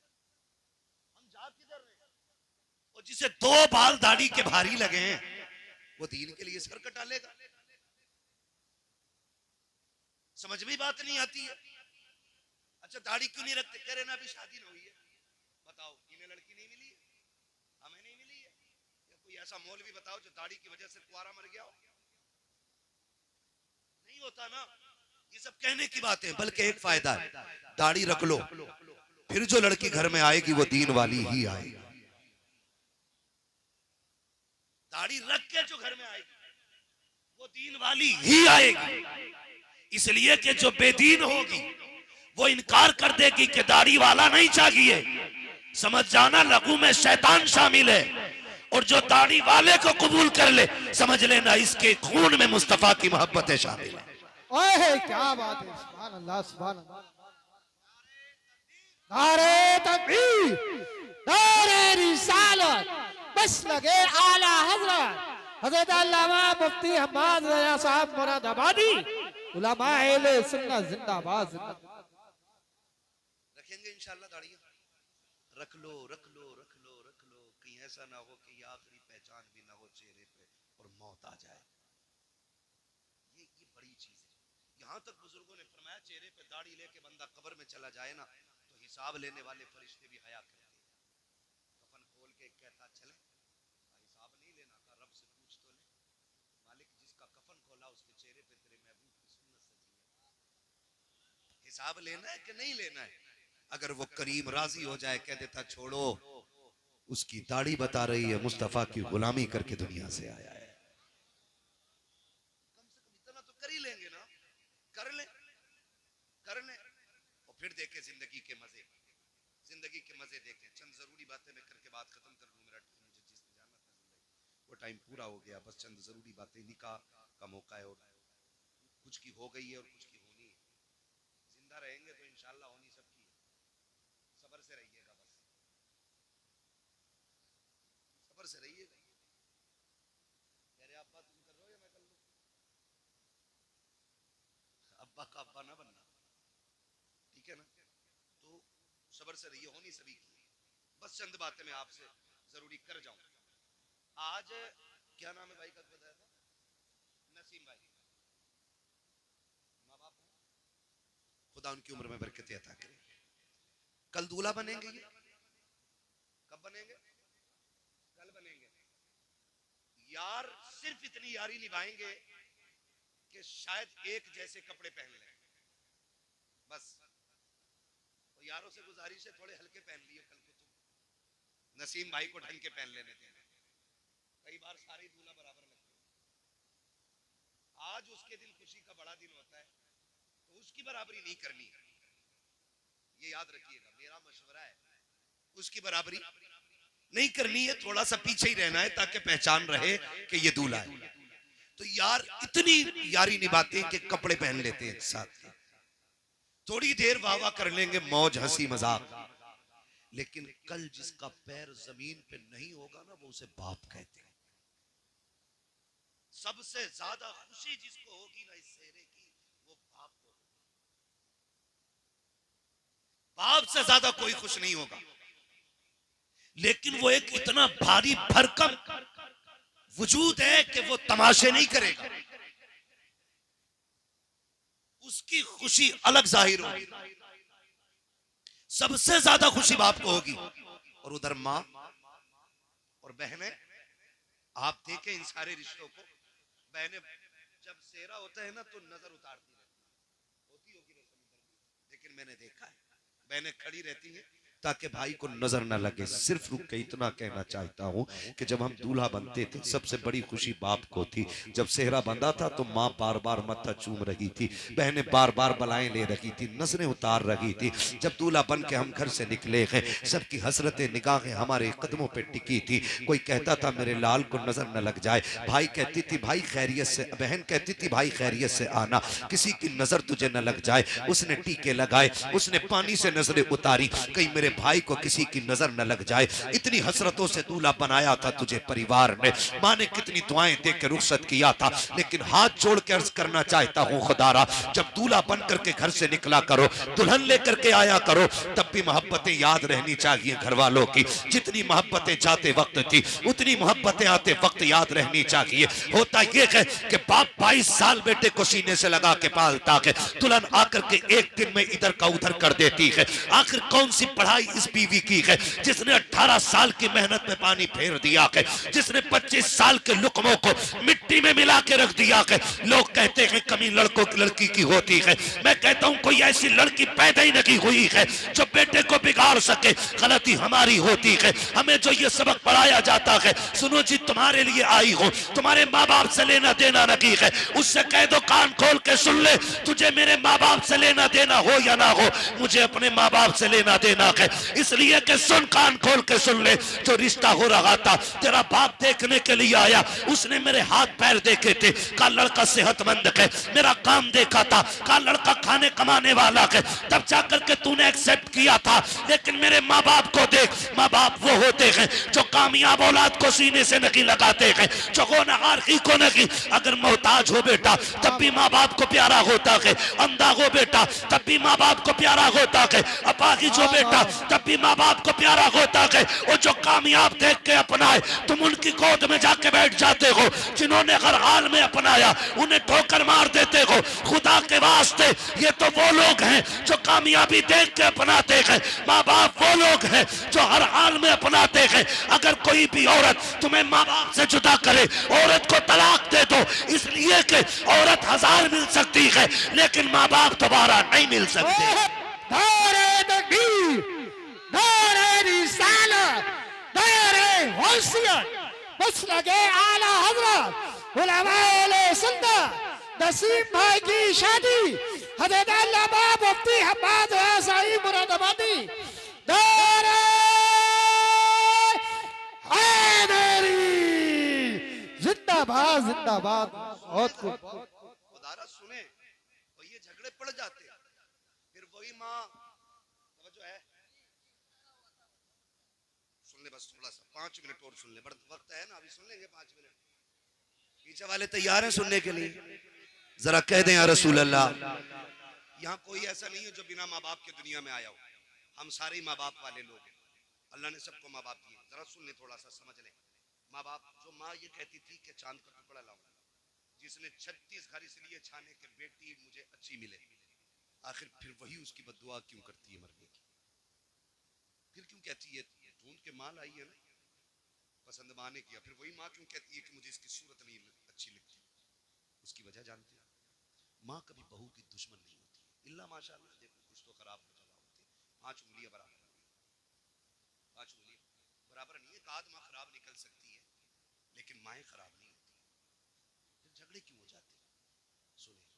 हम जा किधर रहे हैं? और जिसे 2 बाल दाढ़ी के भारी लगे हैं, वो दीन के लिए सर कटा लेगा। समझ में बात नहीं आती है। अच्छा, दाढ़ी क्यों नहीं रखते? कह रहे ना अभी शादी ना हुई है। बताओ, इन्हें लड़की नहीं मिली है, हमें नहीं मिली है। या कोई ऐसा मौलवी बताओ जो दाढ़ी की वजह से कुआरा मर गया हो। नहीं होता ना। ये सब कहने की बात है, बल्कि एक फायदा है, दाढ़ी रख लो, फिर जो लड़की घर में आएगी वो दीन वाली ही आएगी। दाढ़ी रख के जो घर में आएगी वो दीन वाली ही आएगी। इसलिए कि जो बेदीन होगी वो इनकार कर देगी कि दाढ़ी वाला नहीं चाहिए। समझ जाना, लघु में शैतान शामिल है, और जो दाढ़ी वाले को कबूल कर ले, समझ लेना इसके खून में मुस्तफा की मोहब्बतें शामिल है। ओए क्या बात है, सुभान अल्लाह, सुभान अल्लाह। नारे तकबीर, नारे रिसालत, बस लगे आला हजरत अल्लामा मुफ्ती हम्माद रजा साहब मुरादाबादी, उलमा अहले सुन्नत जिंदाबाद, जिंदाबाद। रखेंगे इंशाल्लाह दाढ़ी, रख लो, रख लो, रख लो, रख लो, कहीं ऐसा ना हो कि आखिरी पहचान भी ना हो चेहरे पे और मौत आ जाए। ये बड़ी चीज है। यहाँ तक बुजुर्गों ने फरमाया, चेहरे पे दाढ़ी लेके बंदा कब्र में चला जाए ना, तो हिसाब लेने वाले फरिश्ते भी हया करते हैं। कफन खोल के कहता, चले हिसाब नहीं लेना था, रब से पूछ तो ले, मालिक जिसका कफन खोला उसके चेहरे पे तेरे महबूब की सुन्नत सजी है, हिसाब लेना है कि नहीं लेना है? अगर वो करीम राजी हो जाए, कह देता छोड़ो, उसकी दाढ़ी बता रही है मुस्तफा की गुलामी करके दुनिया से आया है। कम से कम इतना तो कर ही लेंगे ना, कर ले, कर ले, और फिर देखे जिंदगी के मजे, जिंदगी के मजे देखे। चंद जरूरी बातें मैं करके बात खत्म कर लूं, मेरा टाइम, मुझे जिसने जाना था जिंदगी, वो टाइम पूरा हो गया। बस चंद जरूरी बातें, निकाह का मौका है, और कुछ की हो गई है और कुछ की होनी है। जिंदा रहेंगे तो इंशाल्लाह होनी सबकी है। सब्र से रहिएगा, बस सब्र से रहिएगा। मेरे आप बात तुम कर रहे हो या मैं कर लूं? अब्बा का अब्बा ना बनना, ठीक है ना। तो सबर से रहिए, होनी सभी की। बस चंद बातें मैं आपसे जरूरी कर जाऊं। आज क्या नाम है भाई का बताया था? नसीम भाई। माँ बाप खुदा उनकी उम्र में बरकत अता करे। कल दूल्हा बनेंगे, ये कब बनेंगे? कल बनेंगे। यार सिर्फ इतनी यारी निभाएंगे कि शायद एक जैसे कपड़े पहन लें, बस। तो यारों से गुजारिश है थोड़े हल्के पहन लिए कल को, तुम नसीम भाई को ढंग के पहन लेने देना। कई बार सारे दूल्हा बराबर लगते हैं। आज उसके दिन खुशी का बड़ा दिन होता है, तो उसकी बराबरी नहीं करनी है, ये याद रखिएगा, मेरा मशवरा है। उसकी बराबरी नहीं करनी है, थोड़ा सा पीछे ही रहना है ताकि पहचान रहे कि ये दूल्हा है। तो यार इतनी यारी निभाते हैं कि कपड़े पहन लेते हैं साथ, थोड़ी देर वाह वाह कर लेंगे, मौज हंसी मजाक, लेकिन कल जिसका पैर जमीन पे नहीं होगा ना, वो उसे बाप कहते हैं। सबसे ज्यादा खुशी जिसको होगी ना इस सेहरे की, वो बाप को। बाप से ज्यादा कोई खुश नहीं होगा, लेकिन वो एक इतना भारी भरकम वजूद है कि वो तमाशे नहीं करेगा, उसकी खुशी अलग जाहिर होगी। सबसे ज्यादा खुशी बाप को होगी, और उधर माँ और बहनें। आप देखें इन सारे रिश्तों को, बहनें जब सेहरा होता है ना तो नजर उतारती रहती होती होगी नहीं, लेकिन मैंने देखा है बहनें खड़ी रहती हैं ताकि भाई को नजर न लगे। सिर्फ रुक के इतना कहना चाहता हूँ कि जब हम दूल्हा बनते थे सबसे बड़ी खुशी बाप को थी। जब सेहरा बंधा था तो माँ बार बार मत्था चूम रही थी, बहनें बार बार बलाएं ले रही थी, नजरें उतार रही थी। जब दूल्हा बन के हम घर से निकले हैं, सबकी हसरतें निगाहें हमारे कदमों पे टिकी थी। कोई कहता था मेरे लाल को नजर न लग जाए, भाई कहती थी भाई खैरियत से, बहन कहती थी भाई खैरियत से आना, किसी की नजर तुझे न लग जाए। उसने टीके लगाए, उसने पानी से नजरें उतारी, कहीं मेरे भाई को किसी की नजर न लग जाए। इतनी हसरतों से दूल्हा बनाया था तुझे परिवार ने, माँ ने कितनी दुआएं दे के रुखसत किया था। लेकिन हाथ जोड़ के अर्ज करना चाहता हूँ खुदारा, जब दूल्हा बन करके घर से निकला करो, दुल्हन लेकर के आया करो, तब भी मोहब्बतें याद रहनी चाहिए घर वालों की। जितनी मोहब्बतें जाते वक्त थी उतनी मोहब्बतें आते वक्त याद रहनी चाहिए। होता यह है कि बाप 22 साल बेटे को सीने से लगा के पालता है, दुल्हन आकर के एक दिन में इधर का उधर कर देती है। आखिर कौन सी पढ़ाई इस बीवी की है जिसने 18 साल की मेहनत में पानी फेर दिया है, जिसने 25 साल के लुकमों को मिट्टी में मिला के रख दिया है। लोग कहते हैं कमी लड़कों की लड़की की होती है, मैं कहता हूं कोई ऐसी लड़की पैदा ही नहीं हुई है जो बेटे को बिगाड़ सके। गलती हमारी होती है, हमें जो ये सबक पढ़ाया जाता है, सुनो जी तुम्हारे लिए आई हो, तुम्हारे माँ बाप से लेना देना नहीं है, उससे कह दो कान खोल के सुन ले, तुझे मेरे माँ बाप से लेना देना हो या ना हो, मुझे अपने माँ बाप से लेना देना है। इसलिए कि सुन, कान खोल के सुन ले, जो रिश्ता हो रहा था तेरा बाप देखने के लिए आया, उसने मेरे हाथ पैर देखे थे, का लड़का सेहतमंद है, मेरा काम देखा था, का लड़का खाने कमाने वाला है, तब जाकर के तूने एक्सेप्ट किया था। लेकिन मेरे माँ बाप को देख, माँ बाप वो होते हैं जो कामयाब औलाद को सीने से नहीं लगाते हैं, जो गुनहगार को नहीं। अगर मोहताज हो बेटा तब भी माँ बाप को प्यारा होता है, अंधा हो बेटा तब भी माँ बाप को प्यारा होता है, अपाहिज हो बेटा तब भी माँ बाप को प्यारा होता है। और जो कामयाब देख के अपनाए तुम उनकी गोद में जाके बैठ जाते हो, जिन्होंने हर हाल में अपनाया उन्हें ठोकर मार देते हो। खुदा के वास्ते ये तो वो लोग हैं जो कामयाबी देख के अपनाते हैं, माँ बाप वो लोग हैं जो हर हाल में अपनाते हैं। अगर कोई भी औरत तुम्हें माँ बाप से जुदा करे, औरत को तलाक दे दो, इसलिए कि औरत 1000 मिल सकती है लेकिन माँ बाप दोबारा नहीं मिल सकते। नारे तकबीर, नारे रिसालत, नारे हुस्सियत, मसलके आला हज़रत उलमाए सुन्नत नसीम भाई की शादी हज़रत अल्लामा मुफ्ती हम्माद साहिब मुरादाबादी। नारे हैदरी, जिंदाबाद जिंदाबाद। बहुत खूब। खुदारा सुने, और ये झगड़े पड़ जाते हैं, फिर वही माँ जो है, सुन ले बस थोड़ा सा 5 मिनट और सुन ले, बड़ा वक्त है ना, अभी सुन लेंगे 5 मिनट। पीछे वाले तैयार हैं सुनने के लिए? जरा कह दें या रसूल अल्लाह। यहाँ कोई ऐसा नहीं है जो बिना माँ बाप के दुनिया में आया हो, हम सारे ही माँ बाप वाले लोग हैं। अल्लाह ने सबको माँ बाप दिए। जरा सुन ले, थोड़ा सा समझ ले। माँ बाप, जो माँ ये कहती थी कि चांद का टुकड़ा लाऊं, जिसने 36 घर इसलिए छाने के बेटी मुझे अच्छी मिले, आखिर फिर वही उसकी बद्दुआ क्यों करती है मरने की? फिर क्यों कहती है ढूंढ के माँ लाई है ना, पसंद माँ ने किया, फिर वही माँ क्यों कहती है कि मुझे इसकी सूरत नहीं अच्छी लगती? उसकी वजह जानते हैं? माँ कभी बहू की दुश्मन नहीं होती है, इल्ला माशाअल्लाह। देखो कुछ तो खराब हो जाता होते, 5 उंगलियां बराबर नहीं है, 5 उंगलियां बराबर नहीं है। एक आध माँ खराब निकल सकती है, लेकिन माएँ खराब नहीं होती। फिर झगड़े क्यों हो जाते हैं? सुने,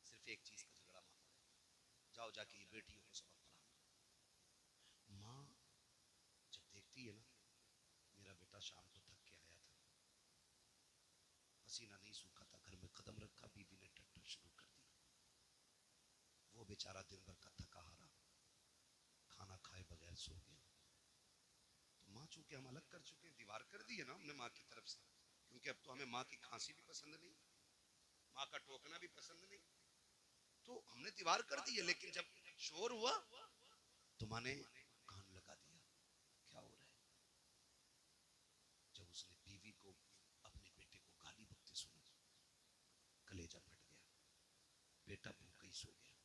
सिर्फ एक चीज का झगड़ा माँ को है, जाओ जाके ये बेटियों को सबक पढ़ाओ। माँ जब देखती है ना, मेरा बेटा शाम को थक के आया था, पसीना नहीं सूखा था, घर में कदम रखा, बीवी ने ट्रैक्टर शुरू कर दिया, वो बेचारा दिन भर का थका हारा खाना खाए बगैर सो गया। तो माँ, चूंकि हम अलग कर चुके हैं, दीवार कर दी है ना हमने माँ की तरफ से, क्योंकि अब तो हमें माँ की खांसी भी पसंद नहीं, माँ का टोकना भी पसंद नहीं, तो हमने दीवार कर दी है। लेकिन जब शोर हुआ तो माँ ने कान लगा दिया, क्या हो रहा है? जब उसने बीवी को, अपने बेटे को गाली बकते सुना, कलेजा फट गया, बेटा भूखा ही सो गया।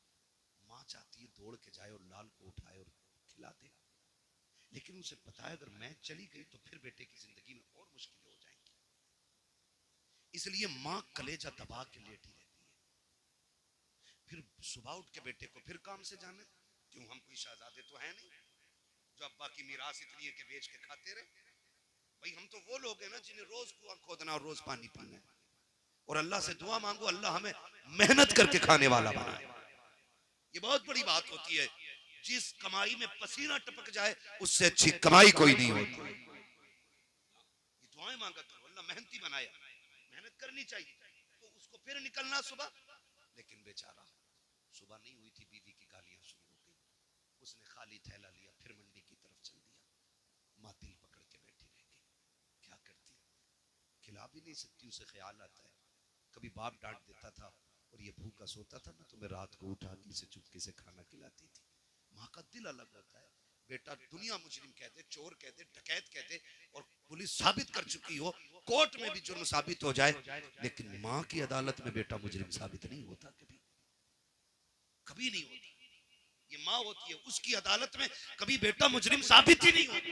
माँ चाहती है दौड़ के जाए और लाल को उठाए और खिला दे, लेकिन उसे पता है अगर मैं चली गई तो फिर बेटे की जिंदगी में और मुश्किलें हो जाएंगी। इसलिए माँ कलेजा दबा के लेटी रहती है। फिर सुबह उठ के बेटे को फिर काम से जाने, क्यों हम कोई शहजादे तो है नहीं जो अब्बा की मीरास इतनी है कि बेच के खाते रहे। भाई हम तो वो लोग हैं ना जिन्हें रोज कुआं खोदना और रोज पानी पीना है, और अल्लाह से दुआ मांगो अल्लाह हमें मेहनत करके खाने वाला बनाए। ये बहुत बड़ी बात होती है। जिस कमाई में पसीना टपक जाए उससे अच्छी कमाई कोई नहीं होती। ये दुआएं मांगा करो, अल्लाह मेहनती बनाया, मेहनत करनी चाहिए। तो उसको फिर निकलना सुबह, लेकिन बेचारा सुबह नहीं हुई थी, बीवी की गालियां शुरू हो गई। उसने खाली थैला लिया, फिर मंडी की तरफ चल दिया। माँ दिल पकड़ के बैठी रह गई, क्या करती? खिला भी नहीं सकती, उसे ख्याल आता है कभी बाप डांट देता था और ये भूखा सोता था ना, तो मैं रात को उठा के इसे चुपके से खाना खिलाती थी। माँ का दिल अलग होता है। बेटा दुनिया मुजरिम कहते, चोर कहते, डकैत कहते, और पुलिस साबित कर चुकी हो, कोर्ट में भी जुर्म साबित हो जाए, लेकिन माँ की अदालत में बेटा मुजरिम साबित नहीं होता, कभी कभी नहीं होता। ये माँ होती है, उसकी अदालत में कभी बेटा मुजरिम साबित ही नहीं होता।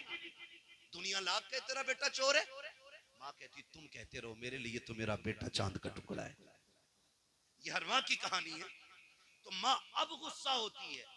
दुनिया लाख कहते तेरा बेटा चोर है, माँ कहती तुम कहते रहो, मेरे लिए तो मेरा बेटा चांद का टुकड़ा है। ये हर माँ की कहानी है। तो माँ अब गुस्सा होती है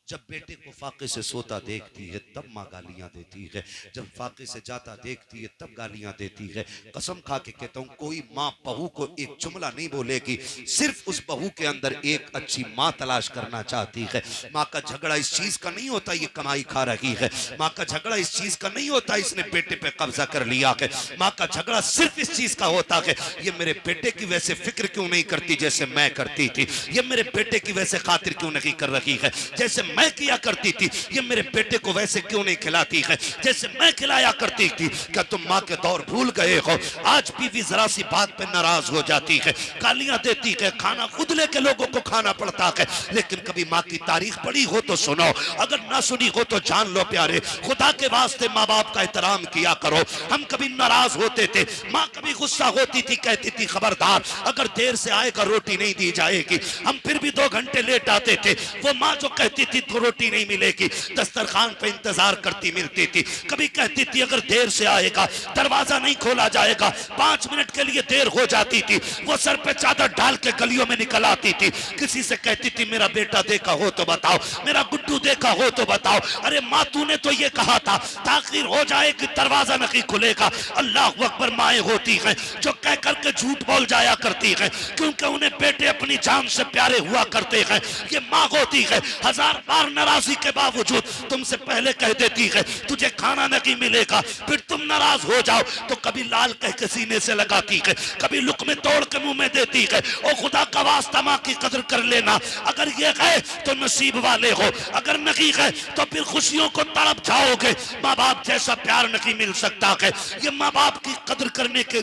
जब बेटे को फाके से सोता देखती है, तब माँ गालियां देती है। जब फाके से जाता देखती है तब गालियां देती है। कसम खा के कहता हूँ, कोई माँ बहू को एक जुमला नहीं बोलेगी, सिर्फ उस बहू के अंदर एक अच्छी माँ तलाश करना चाहती है। माँ का झगड़ा इस चीज का नहीं होता ये कमाई खा रही है, माँ का झगड़ा इस चीज का नहीं होता इसने बेटे पे कब्जा कर लिया है। माँ का झगड़ा सिर्फ इस चीज का होता है, ये मेरे बेटे की वैसे फिक्र क्यों नहीं करती जैसे मैं करती थी, ये मेरे बेटे की वैसे खातिर क्यों नहीं कर रही है जैसे मैं किया करती थी, ये मेरे बेटे को वैसे क्यों नहीं खिलाती है जैसे मैं खिलाया करती थी। क्या तुम माँ के दौर भूल गए हो? आज बीवी जरा सी बात पे नाराज हो जाती है, गालियां देती है, खाना खुद लेके लोगों को खाना पड़ता है। लेकिन कभी माँ की तारीख पढ़ी हो तो सुनो, अगर ना सुनी हो तो जान लो प्यारे, खुदा के वास्ते माँ बाप का एहतराम किया करो। हम कभी नाराज होते थे, माँ कभी गुस्सा होती थी, कहती थी खबरदार अगर देर से आएगा रोटी नहीं दी जाएगी। हम फिर भी 2 घंटे लेट आते थे, वो माँ जो कहती थी तो रोटी नहीं मिलेगी, दस्तरखान पे इंतजार करती मिलती थी। कभी कहती थी अगर देर से आएगा दरवाजा नहीं खोला जाएगा, 5 मिनट के लिए देर हो जाती थी, वो सर पे चादर डाल के गलियों में निकल आती थी। किसी से कहती थी मेरा बेटा देखा हो तो बताओ, मेरा गुड्डू देखा हो तो बताओ। अरे माँ तूने तो ये कहा था ताखिर हो जाएगी दरवाजा नहीं खुलेगा। अल्लाह अकबर, माएँ होती हैं जो कह करके झूठ बोल जाया करती हैं, क्योंकि उन्हें बेटे अपनी जान से प्यारे हुआ करते हैं। ये माँ होती है, 1000 बार नाराजगी के बावजूद तुमसे पहले कह देती है तुझे खाना नहीं मिलेगा, फिर तुम नाराज हो जाओ तो कभी लाल कह के सीने से लगाती है, कभी लुकमे तोड़ के मुंह में देती है। ओ खुदा का वास्ता माँ की कदर कर लेना, अगर ये है तो नसीब वाले हो, अगर नहीं है तो फिर खुशियों को तड़प जाओगे। माँ बाप जैसा प्यार नहीं मिल सकता है। ये माँ बाप की कदर करने के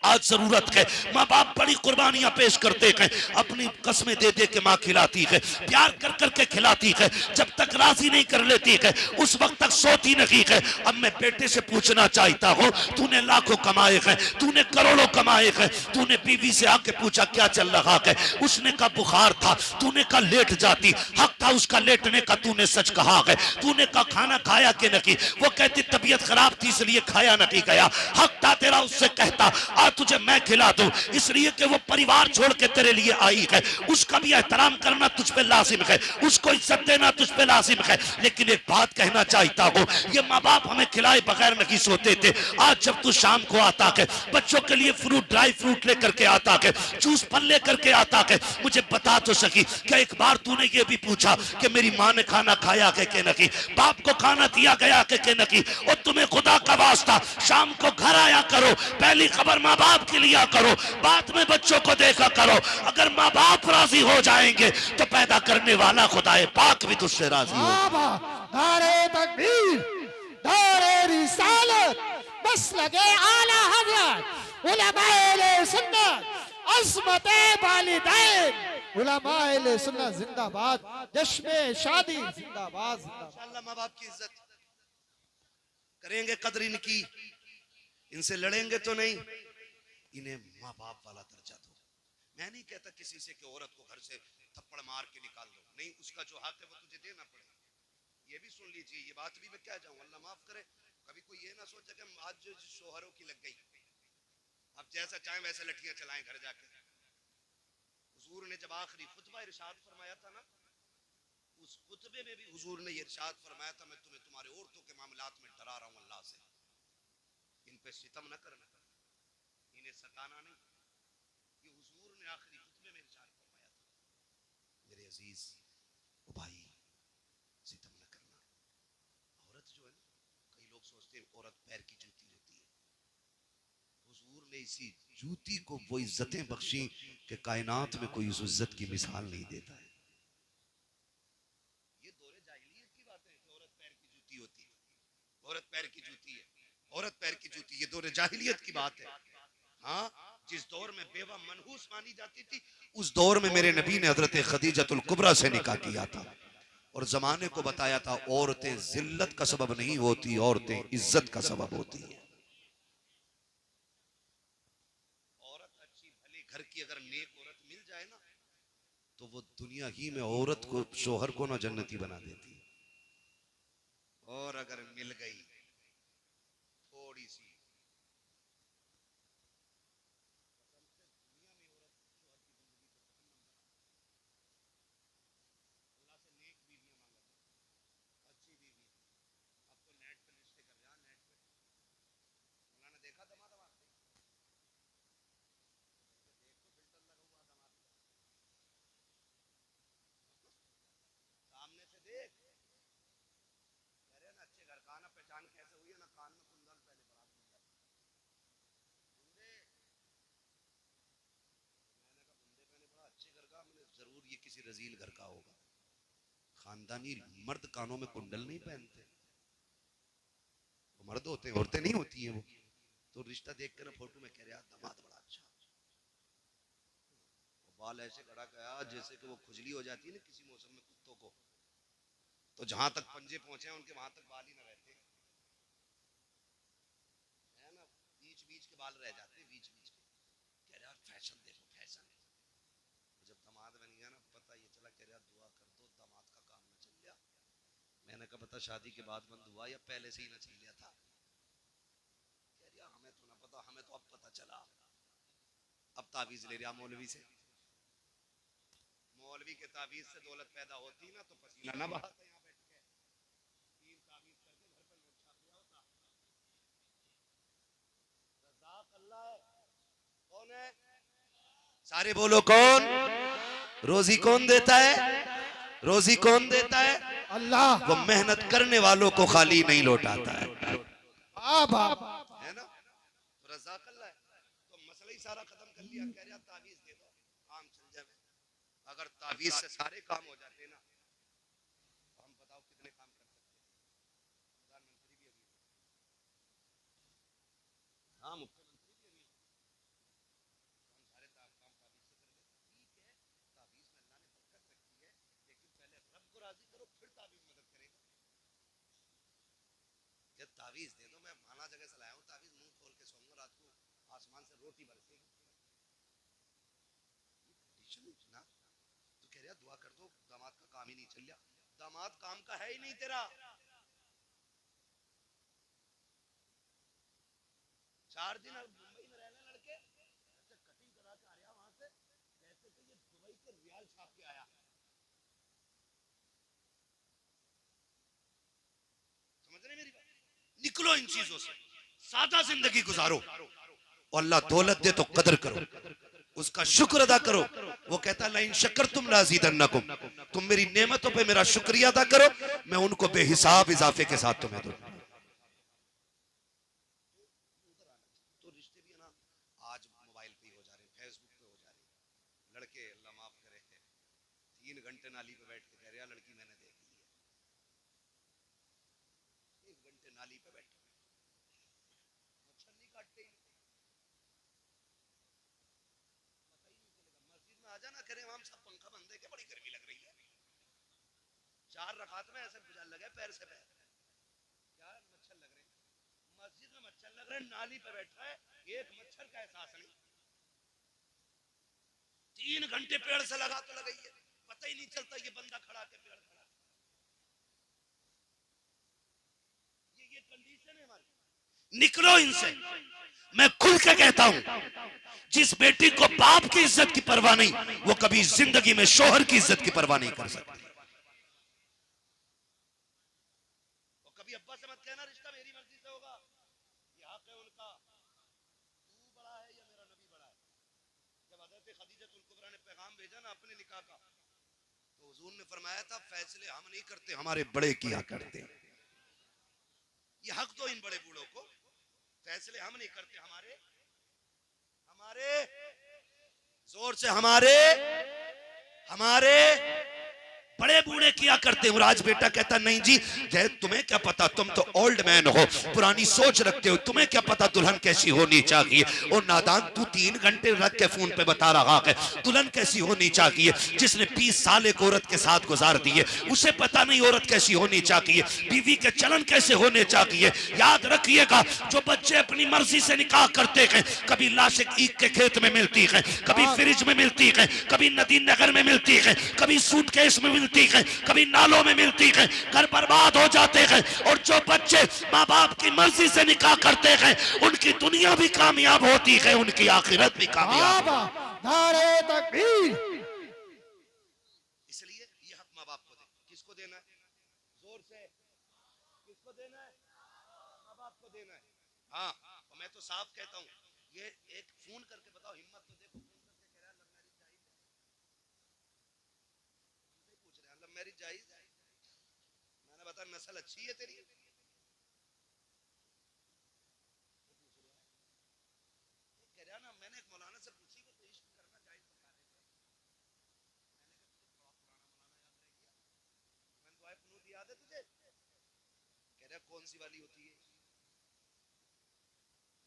आज जरूरत है। माँ बाप बड़ी कुर्बानियां पेश करते हैं, अपनी कस्में दे दे के माँ खिलाती है, प्यार कर कर के खिलाती है, जब तक राजी नहीं कर लेती है उस वक्त तक सोती नहीं है। अब मैं बेटे से पूछना चाहता हूँ, तूने लाखों कमाए हैं, तूने करोड़ों कमाए हैं, तूने बीवी से आके पूछा क्या चल रहा है? उसने कहा बुखार था, तूने कहा लेट जाती, हक था उसका लेटने का, तूने सच कहा है। तूने कहा खाना खाया कि नहीं, वो कहती तबीयत खराब थी इसलिए खाया नहीं गया, हक था तेरा उससे कहता आ तुझे मैं खिला दूं, इसलिए कि वो परिवार छोड़ के तेरे लिए आई है, उसका भी एहतराम करना तुझ पे लाजिम है, उसको इज्जत देना तुझ पे लाजिम है। लेकिन एक बात कहना चाहता हूं, ये माँ बाप हमें खिलाए बगैर नहीं सोते थे। आज जब तू शाम को आता है, बच्चों के लिए फ्रूट ड्राई फ्रूट लेकर के आता है, जूस फल लेकर के आता है, मुझे बता तो सकी क्या एक बार तूने ये भी पूछा कि मेरी माँ ने खाना खाया है कि नहीं, बाप को खाना दिया गया है कि नहीं? और तुम्हें खुदा का वास्ता शाम को घर आया करो, पहली खबर माँ बाप के लिया करो, बाद में बच्चों को देखा करो। अगर माँ बाप राजी हो जाएंगे तो पैदा करने वाला खुदाए पाक भी तुझसे राजी हो। बाबा नारे तकबीर, नारे रिसालत, बस लगे आला हजरत उलमाए सुन्नत, अज़मते वालिदैन, उलमाए सुन्नत जिंदाबाद, जश्न शादी जिंदाबाद, जिंदाबाद। इंशाअल्लाह माँ बाप की इज्जत करेंगे, कदर इनकी, इनसे लड़ेंगे तो नहीं, इन्हें माँ बाप वाला दर्जा दो। मैं नहीं कहता किसी से कि औरत को घर से थप्पड़ मार के निकाल दो, नहीं, उसका जो हक है वो तुझे देना पड़ेगा। ये भी सुन लीजिए, ये बात भी मैं क्या जाऊं, अल्लाह माफ करे, कभी कोई ये ना सोचे कि आज जो शोहरों की लग गई, अब जैसा चाहे वैसे लठियां चलाएं घर जाके। हुजूर ने जब आखिरी खुतबा इरशाद फरमाया था ना, उस खुतबे में भी हुजूर ने ये इरशाद फरमाया था, मैं तुम्हें तुम्हारे औरतों के मामलात में डरा रहा हूं अल्लाह से, इन पे सितम न करना, इन्हें सताना नहीं। ये हुजूर ने आखिरी खुतबे में इरशाद फरमाया था। मेरे अजीज ओ भाई, सितम न करना। औरत जो है ना, कई लोग सोचते हैं औरत पैर की जूती होती है, हुजूर ने इसी जूती को वो इज्जतें बख्शी कि कायनात में कोई उस इज्जत की मिसाल नहीं देता है। ये दौरे जाहिलियत की बात है कि औरत पैर की जूती होती है, औरत पैर की जूती है, औरत पैर की जूती, ये दौरे जाहिलियत की बात है। हाँ, जिस दौर में बेवा मनहूस मानी जाती थी, उस दौर में मेरे नबी ने हजरत खदीजतुल कुबरा से निकाह किया था और जमाने को बताया था औरतें जिल्लत का सबब नहीं होती, औरतें इज्जत का सबब होती है। औरत अच्छी भली घर की अगर नेक औरत मिल जाए ना, तो वो दुनिया ही में औरत को, शोहर को ना जन्नती बना देती है। और अगर मिल गई थोड़ी सी, सामने से देख, कह रहे ना अच्छे घर का ना, पहचान कैसे हुई है ना, कान में कुंडल पहले बारात में जाती है। बंदे, मैंने कहा बंदे पहने बड़ा अच्छे घर का, मैंने जरूर ये किसी रजील घर का होगा। खानदानी मर्द कानों में कुंडल नहीं पहनते, वो मर्द होते हैं, औरतें नहीं होती हैं। वो तो रिश्ता देख कर ना फोटो में कह रहे दामाद बड़ा अच्छा, बाल ऐसे खड़ा गया जैसे कि वो खुजली हो जाती है ना किसी मौसम में कुत्तों को, तो जहां तक पंजे पहुंचे उनके वहां तक बाल ही ना रहते है ना, बीच बीच के बाल रह जाते, बीच बीच के। कह रहे यार फैशन देखो, फैशन। तो जब दामाद बन गया ना, पता ये चला, कह रहा दुआ कर दो दामाद का काम ना चल गया। मैंने कहा पता शादी के बाद बंद हुआ या पहले से ही ना चल गया था? कह रहा हमें तो ना पता, हमें तो अब पता चला। अब ताबीज ले रहा मौलवी से, मौलवी के ताबीज से दौलत पैदा होती ना तो पसीना ना बहाता यहाँ बैठ के, तीन ताबीज करके घर पर नोट छाप दिया होता। रज़ाक अल्लाह है, कौन है? सारे बोलो कौन? रोजी कौन देता है? रोजी कौन देता है? अल्लाह। वो मेहनत करने वालों को खाली नहीं लौटाता है, बाबा है ना? रज़ाक अल्लाह है। तो मसला ही सारा खत्म कर लिया, कह रहा ताबीज दे दो काम चल जाए। अगर ताबीज से सारे काम हो जाते ना, तो हम बताओ कितने काम कर सकते हैं। प्रधानमंत्री भी अमीर, हाँ मुख्यमंत्री भी अमीर, तावीज दे दो, मैं माना जगह से लाया हूँ तावीज, मुंह खोल के सोऊंगा, रात को आसमान से रोटी बरसेगी। ना तो कह रहा दुआ कर दो, दामाद का काम ही नहीं चल रहा। दामाद काम का है ही नहीं तेरा। 4 दिन अब मुंबई में रहने लड़के ऐसे कटिंग करा के आया वहां से, जैसे कि ये दुबई के रियाल छाप के आया। समझ रहे मेरी बात? निकलो इन चीजों से, सादा जिंदगी गुजारो। और अल्लाह दौलत दे तो कदर करो, उसका शुक्र अदा करो। वो कहता है लाइन शक्कर तुम लाज़ीदन्नकुम, तुम मेरी नेमतों पे मेरा शुक्रिया अदा करो, मैं उनको बेहिसाब इजाफे के साथ तुम्हें दूं। तो रिश्ते भी है ना, आज मोबाइल पे हो जा रहे, फेसबुक पे हो जा रहे। लड़के अल्लाह माफ करे 3 घंटे नाली पे बैठ के कह रहे लड़की मैंने देख ली है। 1 घंटे नाली पे बैठे, मच्छर नहीं काटते, मस्जिद में आ जाना करे हम सब पंखा बंद है, बड़ी गर्मी लग रही है। 4 रकात में ऐसे बुझा लगे पैर से पैर, क्या मच्छर लग रहे हैं। मस्जिद में मच्छर लग रहे, नाली पे बैठा है, एक मच्छर का एहसास नहीं। 3 घंटे पेड़ से लगा तो लगाई है, पता ही नहीं चलता ये बंदा खड़ा के पेड़ खड़ा। ये कंडीशन है हमारी। निकलो इनसे, मैं खुल के कहता हूं, जिस बेटी को बाप की इज्जत की परवाह नहीं, वो कभी जिंदगी में शोहर की इज्जत की परवाह नहीं कर सकती। और कभी अब्बा से मत कहना रिश्ता मेरी मर्जी से होगा, ये हक है उनका। तू बड़ा है या मेरा नबी बड़ा है? जब हज़रत खदीजतुल कुबरा ने पैगाम भेजा ना अपने निकाह का, तो हुजूर ने फरमाया था फैसले हम नहीं करते, हमारे बड़े किया करते। ये हक दो इन बड़े बूढ़ों को, फैसले हम नहीं करते, हमारे जोर से हमारे बड़े बूढ़े किया करते हैं। राज बेटा कहता नहीं जी, तुम्हें क्या पता, तुम तो ओल्ड मैन हो, पुरानी सोच रखते हो, तुम्हें क्या पता दुल्हन कैसी होनी चाहिए। और नादान, तू 3 घंटे रख के फोन पे बता रहा है दुल्हन कैसी होनी चाहिए। जिसने 20 साल एक औरत के साथ गुजार दिए, उसे पता नहीं औरत कैसी होनी चाहिए, बीवी के चलन कैसे होने चाहिए। याद रखिएगा, जो बच्चे अपनी मर्जी से निकाह करते हैं, कभी लाशें ईख के खेत में मिलती है, कभी फ्रिज में मिलती है, कभी नदी नगर में मिलती है, कभी सूटकेस में मिलती है, कभी नालों में मिलती है, घर बर्बाद हो जाते हैं। और जो बच्चे माँ बाप की मर्जी से निकाह करते हैं, उनकी दुनिया भी कामयाब होती है, उनकी आखिरत भी कामयाब। नारे तकबीर। इसलिए ये हक माँ बाप को दे। किसको देना है? जोर से किसको देना है? माँ बाप को देना है। हाँ, और मैं तो साफ कहता हूँ, ये एक फोन करके बताओ, हिम्मत तो देखो, फोन करके कह रहा है लव मैरिज जायज है। मैंने बता नस्ल अच्छी है तेरी, कह रहा ना। मैंने एक मौलाना से पूछी कि तो इश्क करना जायज बता रहे थे, मैंने कहा तुझे थोड़ा पुराना मौलाना याद रह गया। मैंने दुआए कुनूत याद है तुझे? कह रहा कौन सी वाली होती है?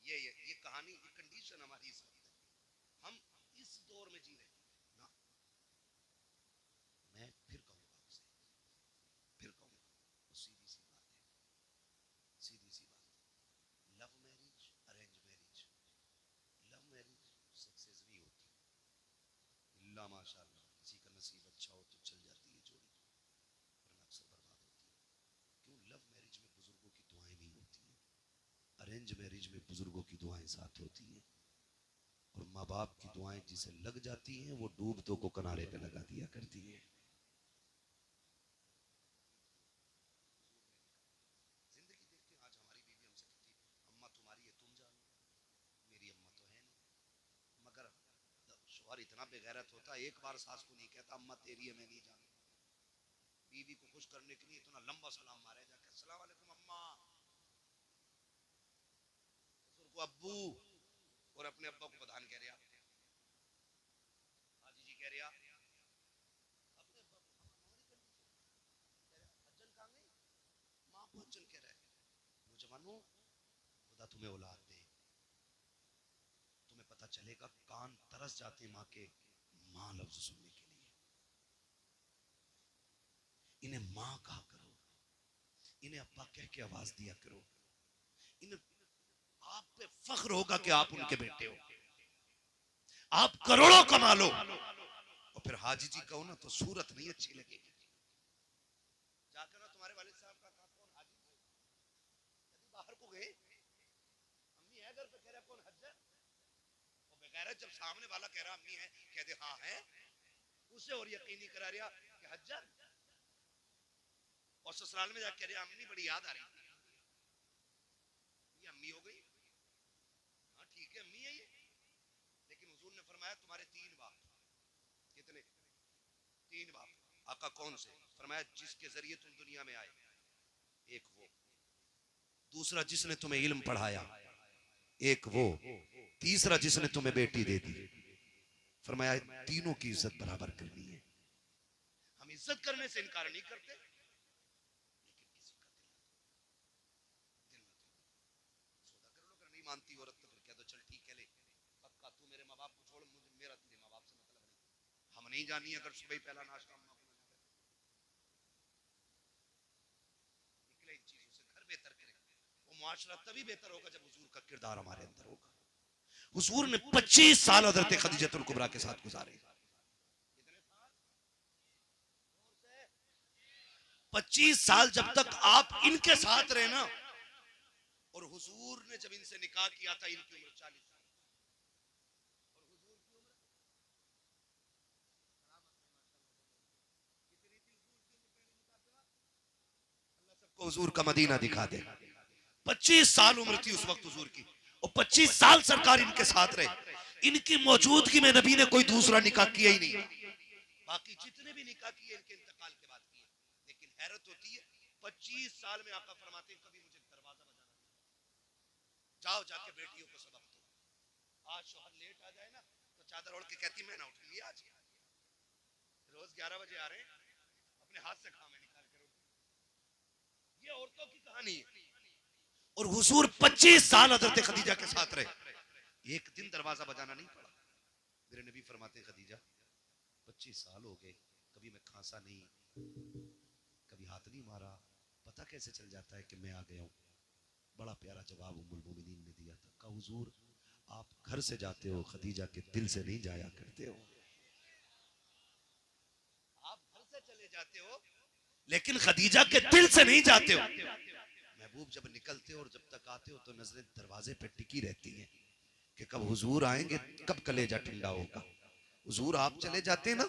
ये कहानी, ये कंडीशन हमारी इस वक्त है, हम इस दौर में जी रहे हैं ना। मैं फिर कहूंगा आपसे, फिर कहूंगा, सीधी सी बात है, सीधी सी बात है। Love marriage, arrange marriage, love marriage success भी होती है, इल्ला माशाअल्लाह, किसी का नसीब अच्छा हो तो चल जाती है जोड़ी, वरना अक्सर बर्बाद होती है। क्यों? लव मैरिज में बुजुर्गों की दुआएं नहीं होती हैं, अरेंज मैरिज में बुजुर्गों की दुआएं साथ होती हैं। और माँ बाप की दुआएं जिसे लग जाती हैं, वो डूबतों को किनारे पे लगा दिया करती है। जिंदगी देखते हैं, आज हमारी बीवी हमसे कहती है अम्मा तुम्हारी है तुम जानो, मेरी अम्मा तो है नहीं। मगर शौहर इतना बेगैरत होता है, एक बार सास को नहीं कहता अम्मा तेरी है मैं नहीं जानता। बीवी को खुश करने के लिए इतना लंबा सलाम मारे जाके, अस्सलाम वालेकुम अम्मा, ससुर को अब्बू, और अपने अब्बा को प्रधान कह रहा, हाजी जी कह रहा, अपने अब्बा को अज्जन कहाँ गई, माँ को अज्जन कह रहा है। नौजवानों, खुदा तुम्हें औलाद दे, तुम्हें पता चलेगा कान तरस जाते माँ के माँ लफ्ज सुनने के लिए। इन्हें माँ कहा करो, इन्हें अब्बा कह के आवाज दिया करो। इन आप पे फख्र होगा कि आप उनके बेटे हो, आप करोड़ों कमा लो और फिर हाजी जी कहो ना तो सूरत नहीं अच्छी लगेगी। जाकर ना तुम्हारे वालिद साहब का कहा कौन हाजी थे, कभी बाहर को गए, अम्मी है घर पे, कह रहा कौन हज है, और बगैर जब सामने वाला कह रहा अम्मी है, कह दे हाँ है, उसे और यकीन नहीं करा रहा कि हज, और ससुराल में जाकर कह रहा अम्मी बड़ी याद आ रही थी, ये अम्मी हो गई, हाँ ठीक है अम्मी है ये, लेकिन हुजूर ने फरमाया तुम्हारे 3 बाप, कितने, 3 बाप। आका कौन से, फरमाया जिसके जरिए तुम दुनिया में आए, एक वो, दूसरा जिसने तुम्हें इल्म पढ़ाया, एक वो, तीसरा जिसने तुम्हें बेटी दे दी। फरमाया तीनों की इज्जत बराबर करनी है। हम इज्जत करने से इनकार नहीं करते, लेकिन किसी का दिल ना सौदा कर लो, अगर नहीं मानती औरत तो फिर कह दो चल ठीक है ले पक्का, तू मेरे माँ बाप को छोड़, मुझे मेरा तेरे माँ बाप से मतलब नहीं। हम नहीं जानी अगर सुबह ही पहला नाश्ता अम्मा को निकले इन चीजों से, घर बेहतर करें, वो मुआशरा तभी बेहतर होगा जब हुजूर का किरदार हमारे अंदर होगा। हुजूर ने 25 साल हज़रत खदीजतुल कुबरा के साथ गुजारे, 25 साल जब तक आप इनके साथ रहे ना, और हुजूर ने जब इनसे निकाह किया था इनकी उम्र 40 साल, और हुजूर की उम्र कितनी थी, अल्लाह सबको हुजूर का मदीना दिखा दे। 25 साल उम्र थी उस वक्त हुजूर की, और 25 साल सरकार इनके साथ रहे। इनकी मौजूदगी में नबी ने कोई दूसरा निकाह किया ही नहीं, बाकी जितने भी निकाह किए इनके इंतकाल के बाद किए। लेकिन हैरत होती है 25 साल में आका फरमाते कभी मुझे दरवाजा बजाना, जाओ जाके बेटियों को सबक दो। आज शोहर लेट आ जाए ना तो चादर ओढ़ के कहती मैं ना उठूंगी आज, रोज 11 बजे आ रहे हैं, अपने हाथ से खामे निकाल कर उठ। ये औरतों की कहानी है। और हुजूर 25 साल हज़रत खदीजा के साथ रहे, एक दिन दरवाजा बजाना नहीं पड़ा। मेरे नबी फरमाते खदीजा 25 साल हो गए, कभी मैं खांसा नहीं, कभी हाथ नहीं मारा, पता कैसे चल जाता है कि मैं आ गया हूं। बड़ा प्यारा जवाब उम्मुल मोमिनीन ने दिया था, कहा हुजूर आप घर से जाते हो, खदीजा के दिल से नहीं जाया करते हो। आप घर से चले जाते हो लेकिन खदीजा के दिल से नहीं जाते हो। महबूब जब निकलते हो और जब तक आते हो तो नजरें दरवाजे पे टिकी रहती हैं कि कब हुजूर आएंगे, कब कलेजा ठंडा होगा। हुजूर आप चले जाते ना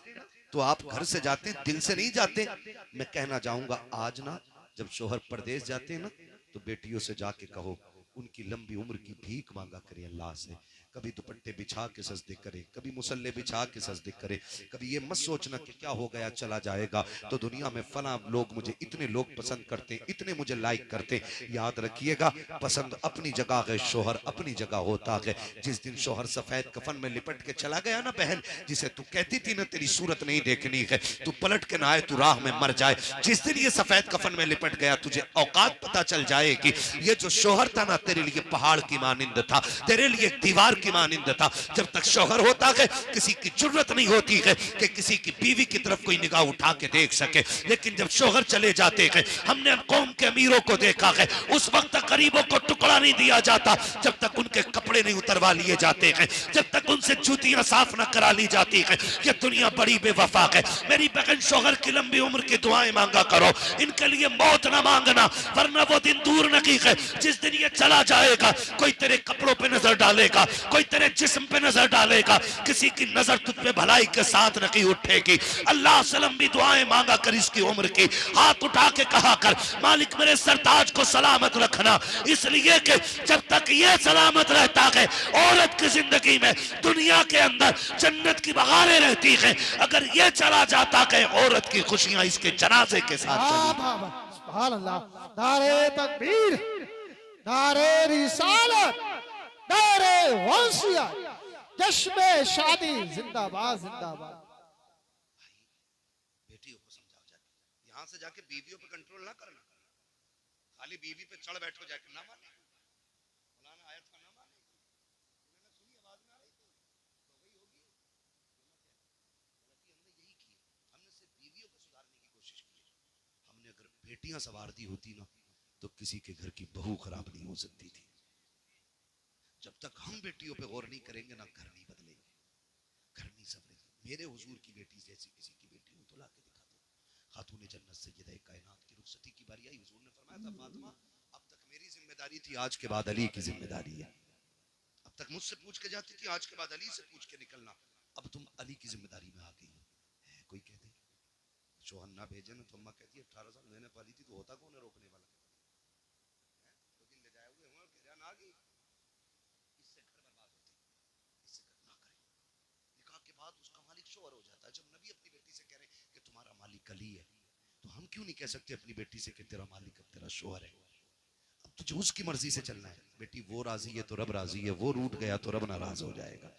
तो आप घर से जाते, दिल से नहीं जाते। मैं कहना चाहूंगा आज ना जब शोहर परदेश जाते हैं ना तो बेटियों से जाके कहो उनकी लंबी उम्र की भीख मांगा करें अल्लाह से। कभी दुपट्टे बिछा के सजदे करे, कभी मुसल्ले बिछा के सजदे करे। कभी ये मत सोचना कि क्या हो गया चला जाएगा तो दुनिया में फला लोग मुझे इतने लोग पसंद करते, इतने मुझे लाइक करते। याद रखिएगा पसंद अपनी जगह है, शोहर अपनी जगह होता है। जिस दिन शोहर सफेद कफन में लिपट के चला गया ना बहन, जिसे तू कहती थी ना तेरी सूरत नहीं देखनी है, तू पलट के ना आए, तू राह में मर जाए, जिस दिन ये सफेद कफन में लिपट गया तुझे औकात पता चल जाएगी। ये जो शोहर था ना तेरे लिए पहाड़ की मानिंद था, तेरे लिए दीवार की मानिंद था। जब तक शोहर होता है किसी की जरूरत नहीं होती है कि किसी की बीवी की तरफ कोई निगाह उठा के देख सके। लेकिन जब शोहर चले जाते हैं, हमने कौम के अमीरों को देखा है, उस वक्त तक गरीबों को टुकड़ा नहीं दिया जाता जब तक उनके कपड़े नहीं उतरवा लिए जाते हैं, जब तक उनसे जूतियां साफ न करा ली जाती है। ये दुनिया बड़ी बेवफा है। मेरी बहन शोहर की लंबी उम्र की दुआएं मांगा करो, इनके लिए मौत ना मांगना, वरना वो दिन दूर नहीं है जिस दिन ये चला जाएगा। कोई तेरे कपड़ों पे नजर डालेगा, कोई तेरे जिस्म पे नजर डालेगा, किसी की नजर तुझ पे भलाई के साथ नहीं उठेगी। अल्लाह से लंबी दुआएं मांगा कर इसकी उम्र की, हाथ उठा के कहा कर मालिक मेरे सरताज को सलामत रखना, इसलिए कि जब तक ये सलामत रहता है औरत की जिंदगी में दुनिया के अंदर जन्नत की बहारें रहती हैं। अगर ये चला जाता है औरत की खुशियां इसके जनाजे के साथ चली। सुभान अल्लाह। नारे तकबीर, नारे रिसालत, नारे वंसिया, जश्न शादी जिंदाबाद जिंदाबाद। बेटियों को समझाओ जाके, यहां से जाके बीवियों पे कंट्रोल ना करना, खाली बीवी पे चढ़ बैठो जाके ना माने, मौलाना आयत का ना माने, उन्होंने सुनी आवाज में आ रही थी तो वही होगी। गलती हमने यही की, हमने सिर्फ बीवियों को सुधारने की कोशिश की। हमने अगर बेटियां सवार दी होती ना तो किसी के घर की बहू खराब नहीं हो सकती थी। जब तक हम बेटियों पे गौर नहीं करेंगे ना घर नहीं बदलेंगे, घर नहीं संभलेंगे। मेरे हुजूर की बेटी जैसी किसी की बेटी हो तो ला के दिखा दो। खातून जन्नत सैयदा कायनात की रुखसती की बारी आई। हुजूर ने फरमाया था फातिमा अब तक मेरी जिम्मेदारी थी, आज के बाद अली की जिम्मेदारी है। अब तक मुझसे पूछ के जाती थी, आज के बाद अली से पूछ के निकलना। अब तुम अली की जिम्मेदारी में आ गई हो। कोई कह दे शोहर ना भेजे ना तो अम्मा कहती है 18 साल मैंने पाली थी तो होता कौन है रोकने वाला, लेकिन ले जाए हुए हैं कह ना आ गई। इससे घर बर्बाद होते, इससे घर ना करें। निकाह के बाद उसका मालिक शोहर हो जाता है। जब नबी अपनी बेटी से कह रहे हैं कि तुम्हारा मालिक अली है, तो हम क्यों नहीं कह सकते अपनी बेटी से कि तेरा मालिक अब तेरा शोहर है। अब तुझे उसकी मर्जी से चलना है। बेटी वो राजी है तो रब राजी है, वो रूठ गया तो रब नाराज हो जाएगा।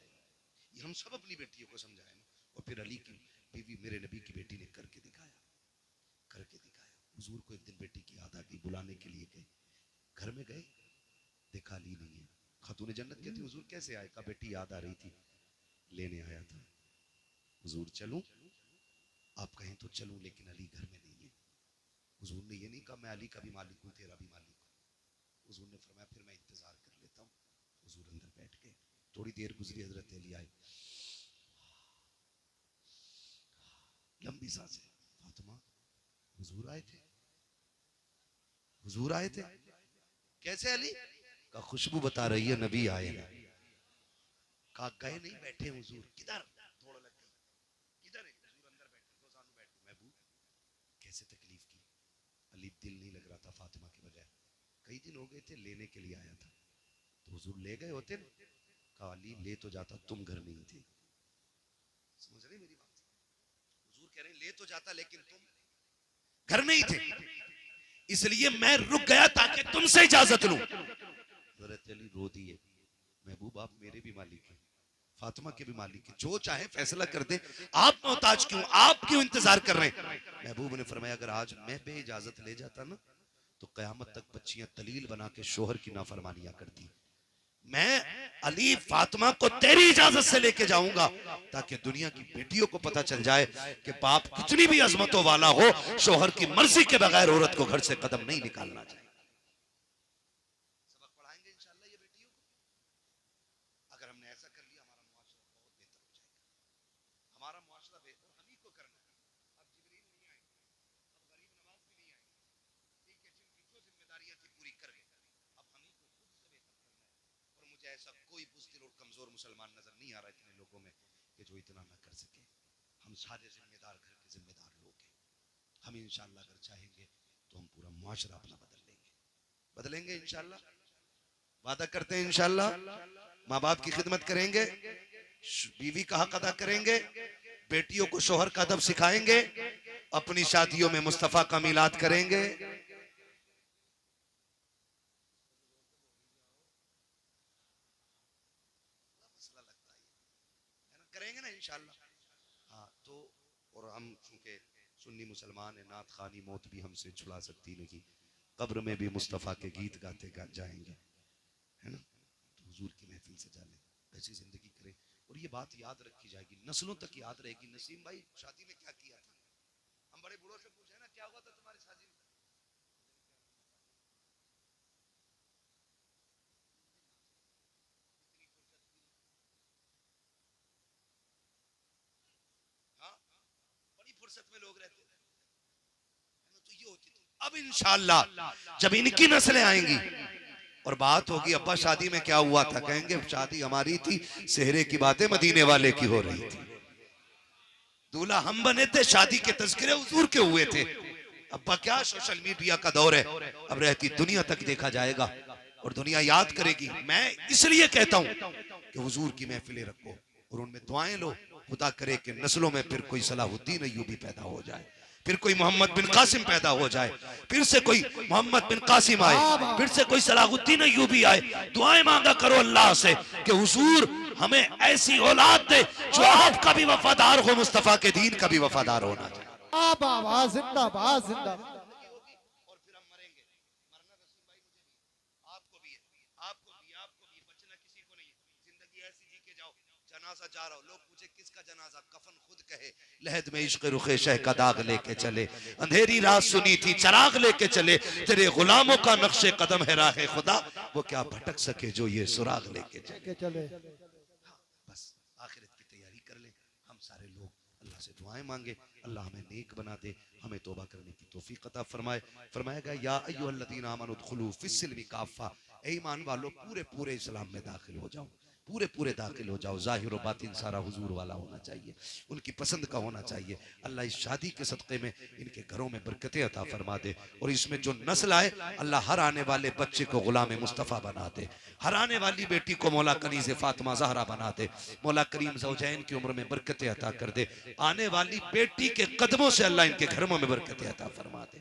ये हम सब अपनी बेटियों को समझाएं। और फिर अली की बीवी मेरे नबी की बेटी ने करके दिखाया, करके दिखाया। हुजूर को एक दिन बेटी की याद आ गई, बुलाने के लिए गए। घर में गए, देखा अली नहीं है। खातून जन्नत कहती हुजूर कैसे आए? कहा बेटी याद आ रही थी, लेने आया था। हुजूर चलूं? आप कहें तो चलूं, लेकिन अली घर में नहीं है। हुजूर ने ये नहीं कहा मैं अली का भी मालिक हूं तेरा भी मालिक हूं। हुजूर ने फरमाया फिर मैं इंतजार कर लेता हूं। हुजूर अंदर बैठ गए। थोड़ी देर गुजरी, हजरत अली आए, लंबी सांसें। फातिमा हुजूर आए थे, हुजूर आए थे। कैसे अली? का खुशबू बता रही है नबी आए हैं। कहा गए नहीं, बैठे हुजूर। किधर? थोड़ा लग गई। किधर है? हुजूर अंदर बैठे, दो सानू बैठे। महबूब कैसे तकलीफ की? अली दिल नहीं लग रहा था फातिमा के बगैर। कई दिन हो गए थे, लेने के लिए आया था। तो हुजूर ले गए होते ना। कहा अली ले तो जाता, तुम घर नहीं थे। समझ रहे मेरी बात? हुजूर कह रहे हैं ले तो जाता लेकिन तुम घर नहीं थे, इसलिए मैं रुक गया ताकि तुमसे इजाजत लूं। हज़रत अली रो दिए। महबूब आप मेरे भी मालिक हैं, फातिमा के भी मालिक हैं, जो चाहे फैसला कर दे। आप मोहताज क्यों, आप क्यों इंतजार कर रहे हैं? महबूब ने फरमाया अगर आज मैं बे इजाजत ले जाता ना तो कयामत तक बच्चियां तलील बना के शोहर की नाफरमानियां करती। मैं अली फातिमा को तेरी इजाजत से लेके जाऊंगा ताकि दुनिया की बेटियों को पता चल जाए कि बाप कितनी भी अजमतों वाला हो, शोहर की मर्जी के बगैर औरत को घर से कदम नहीं निकालना चाहिए। सबक पढ़ाएंगे इंशाल्लाह ये बेटियों को। अगर हमने ऐसा कर लिया हमारा मुआशरा बहुत बेहतर हो जाएगा। हमारा मुआशरा बेहतर हम ही को करना है। अब जिब्रील नहीं आए, अब गरीब नवाज भी नहीं आए, ठीक है, जिनकी जो जिम्मेदारियां थी पूरी कर गए। अब हम ही को खुद से बेहतर करना है। और मुझे ऐसा कोई बुज़दिल और कमजोर मुसलमान नजर नहीं आ रहा इतने लोगों में कि जो इतना ना कर सके। हम सारे जिम्मेदार घर के जिम्मेदार लोग हैं। हम इंशाल्लाह अगर चाहेंगे तो हम पूरा मुआशरा अपना बदलेंगे इंशाल्लाह। वादा करते हैं इंशाल्लाह। माँ बाप की खिदमत करेंगे, बीवी का हक अदा करेंगे, बेटियों को शोहर का अदब सिखाएंगे, अपनी शादियों में मुस्तफा का मिलाद करेंगे। करेंगे ना इंशाल्लाह। हाँ तो और हम चूंकि सुन्नी मुसलमान है, नात खानी मौत भी हमसे छुड़ा सकती नहीं। कब्र में भी मुस्तफ़ा के गीत गाते जाएंगे, है ना। तो हुजूर की महफिल से जाने ऐसी जिंदगी करें। और ये बात याद रखी जाएगी, नस्लों तक याद रहेगी। नसीम भाई शादी में क्या किया था? हम बड़े बूढ़ों से पूछे ना क्या हुआ था तुम्हारी शादी में? हाँ बड़ी फुर्सत में लोग रहते थे, तो ये होती थी। अब इंशाअल्लाह जब इनकी नस्लें आएंगी और बात होगी अब्बा शादी में क्या हुआ था, कहेंगे शादी हमारी थी, सेहरे की बातें मदीने वाले की हो रही थी, दूल्हा हम बने थे, शादी के तज़किरे हुजूर के हुए थे। अब्बा क्या सोशल मीडिया का दौर है, अब रहती दुनिया तक देखा जाएगा और दुनिया याद करेगी। मैं इसलिए कहता हूं कि हुजूर की महफिलें रखो और उनमें दुआएं लो। खुदा करे कि नस्लों में फिर कोई सलाहुद्दीन अय्यूबी पैदा हो जाए, फिर कोई मोहम्मद बिन कासिम पैदा हो जाए, फिर से कोई मोहम्मद बिन कासिम आए, फिर से कोई सलाहुद्दीन अय्यूबी आए। दुआएं मांगा करो अल्लाह से कि हुजूर हमें ऐसी औलाद दे जो आपका भी वफादार हो, मुस्तफा के दीन का भी वफादार होना चाहिए। जिंदाबाद जिंदाबाद जिंदाबाद। और फिर हम मरेंगे। मरना नसीब भाई मुझे भी, आपको भी है, आपको भी, आपको भी। बचना किसी को नहीं है। जिंदगी ऐसी जी के जाओ जनाजा जा रहा हो, लोग पूछे किसका जनाजा, कफन खुद कहे लहद में इश्क रुखे शह का दाग लेके चले, अंधेरी रात सुनी थी चराग लेके चले, तेरे गुलामों का नक्शे कदम है राह खुदा, वो क्या भटक सके जो ये सुराग लेके चले। चले बस आखिरत की तैयारी कर ले, हम सारे लोग अल्लाह से दुआएं मांगे, अल्लाह हमें नेक बना दे, हमें तौबा करने की तौफीक अता फरमाए। फरमाएगा या अय्युहल्लज़ीना आमनु उदखुलू फिस्सिल्मी काफ़ा, ए ईमान वालों पूरे पूरे इस्लाम में दाखिल हो जाओ, पूरे पूरे दाखिल हो जाओ। ज़ाहिर व बातिन सारा हुजूर वाला होना चाहिए, उनकी पसंद का होना चाहिए। अल्लाह इस शादी के सदक़े में इनके घरों में बरकतें अता फरमा दे, और इसमें जो नस्ल आए अल्लाह हर आने वाले बच्चे को गुलाम मुस्तफ़ा बना दे, हर आने वाली बेटी को मौला कनीज़ फ़ातिमा ज़हरा बना दे, मौला करीम ज़ौजैन की उम्र में बरकतें अता कर दे, आने वाली बेटी के कदमों से अल्लाह इनके घरों में बरकतें अता फरमा दे।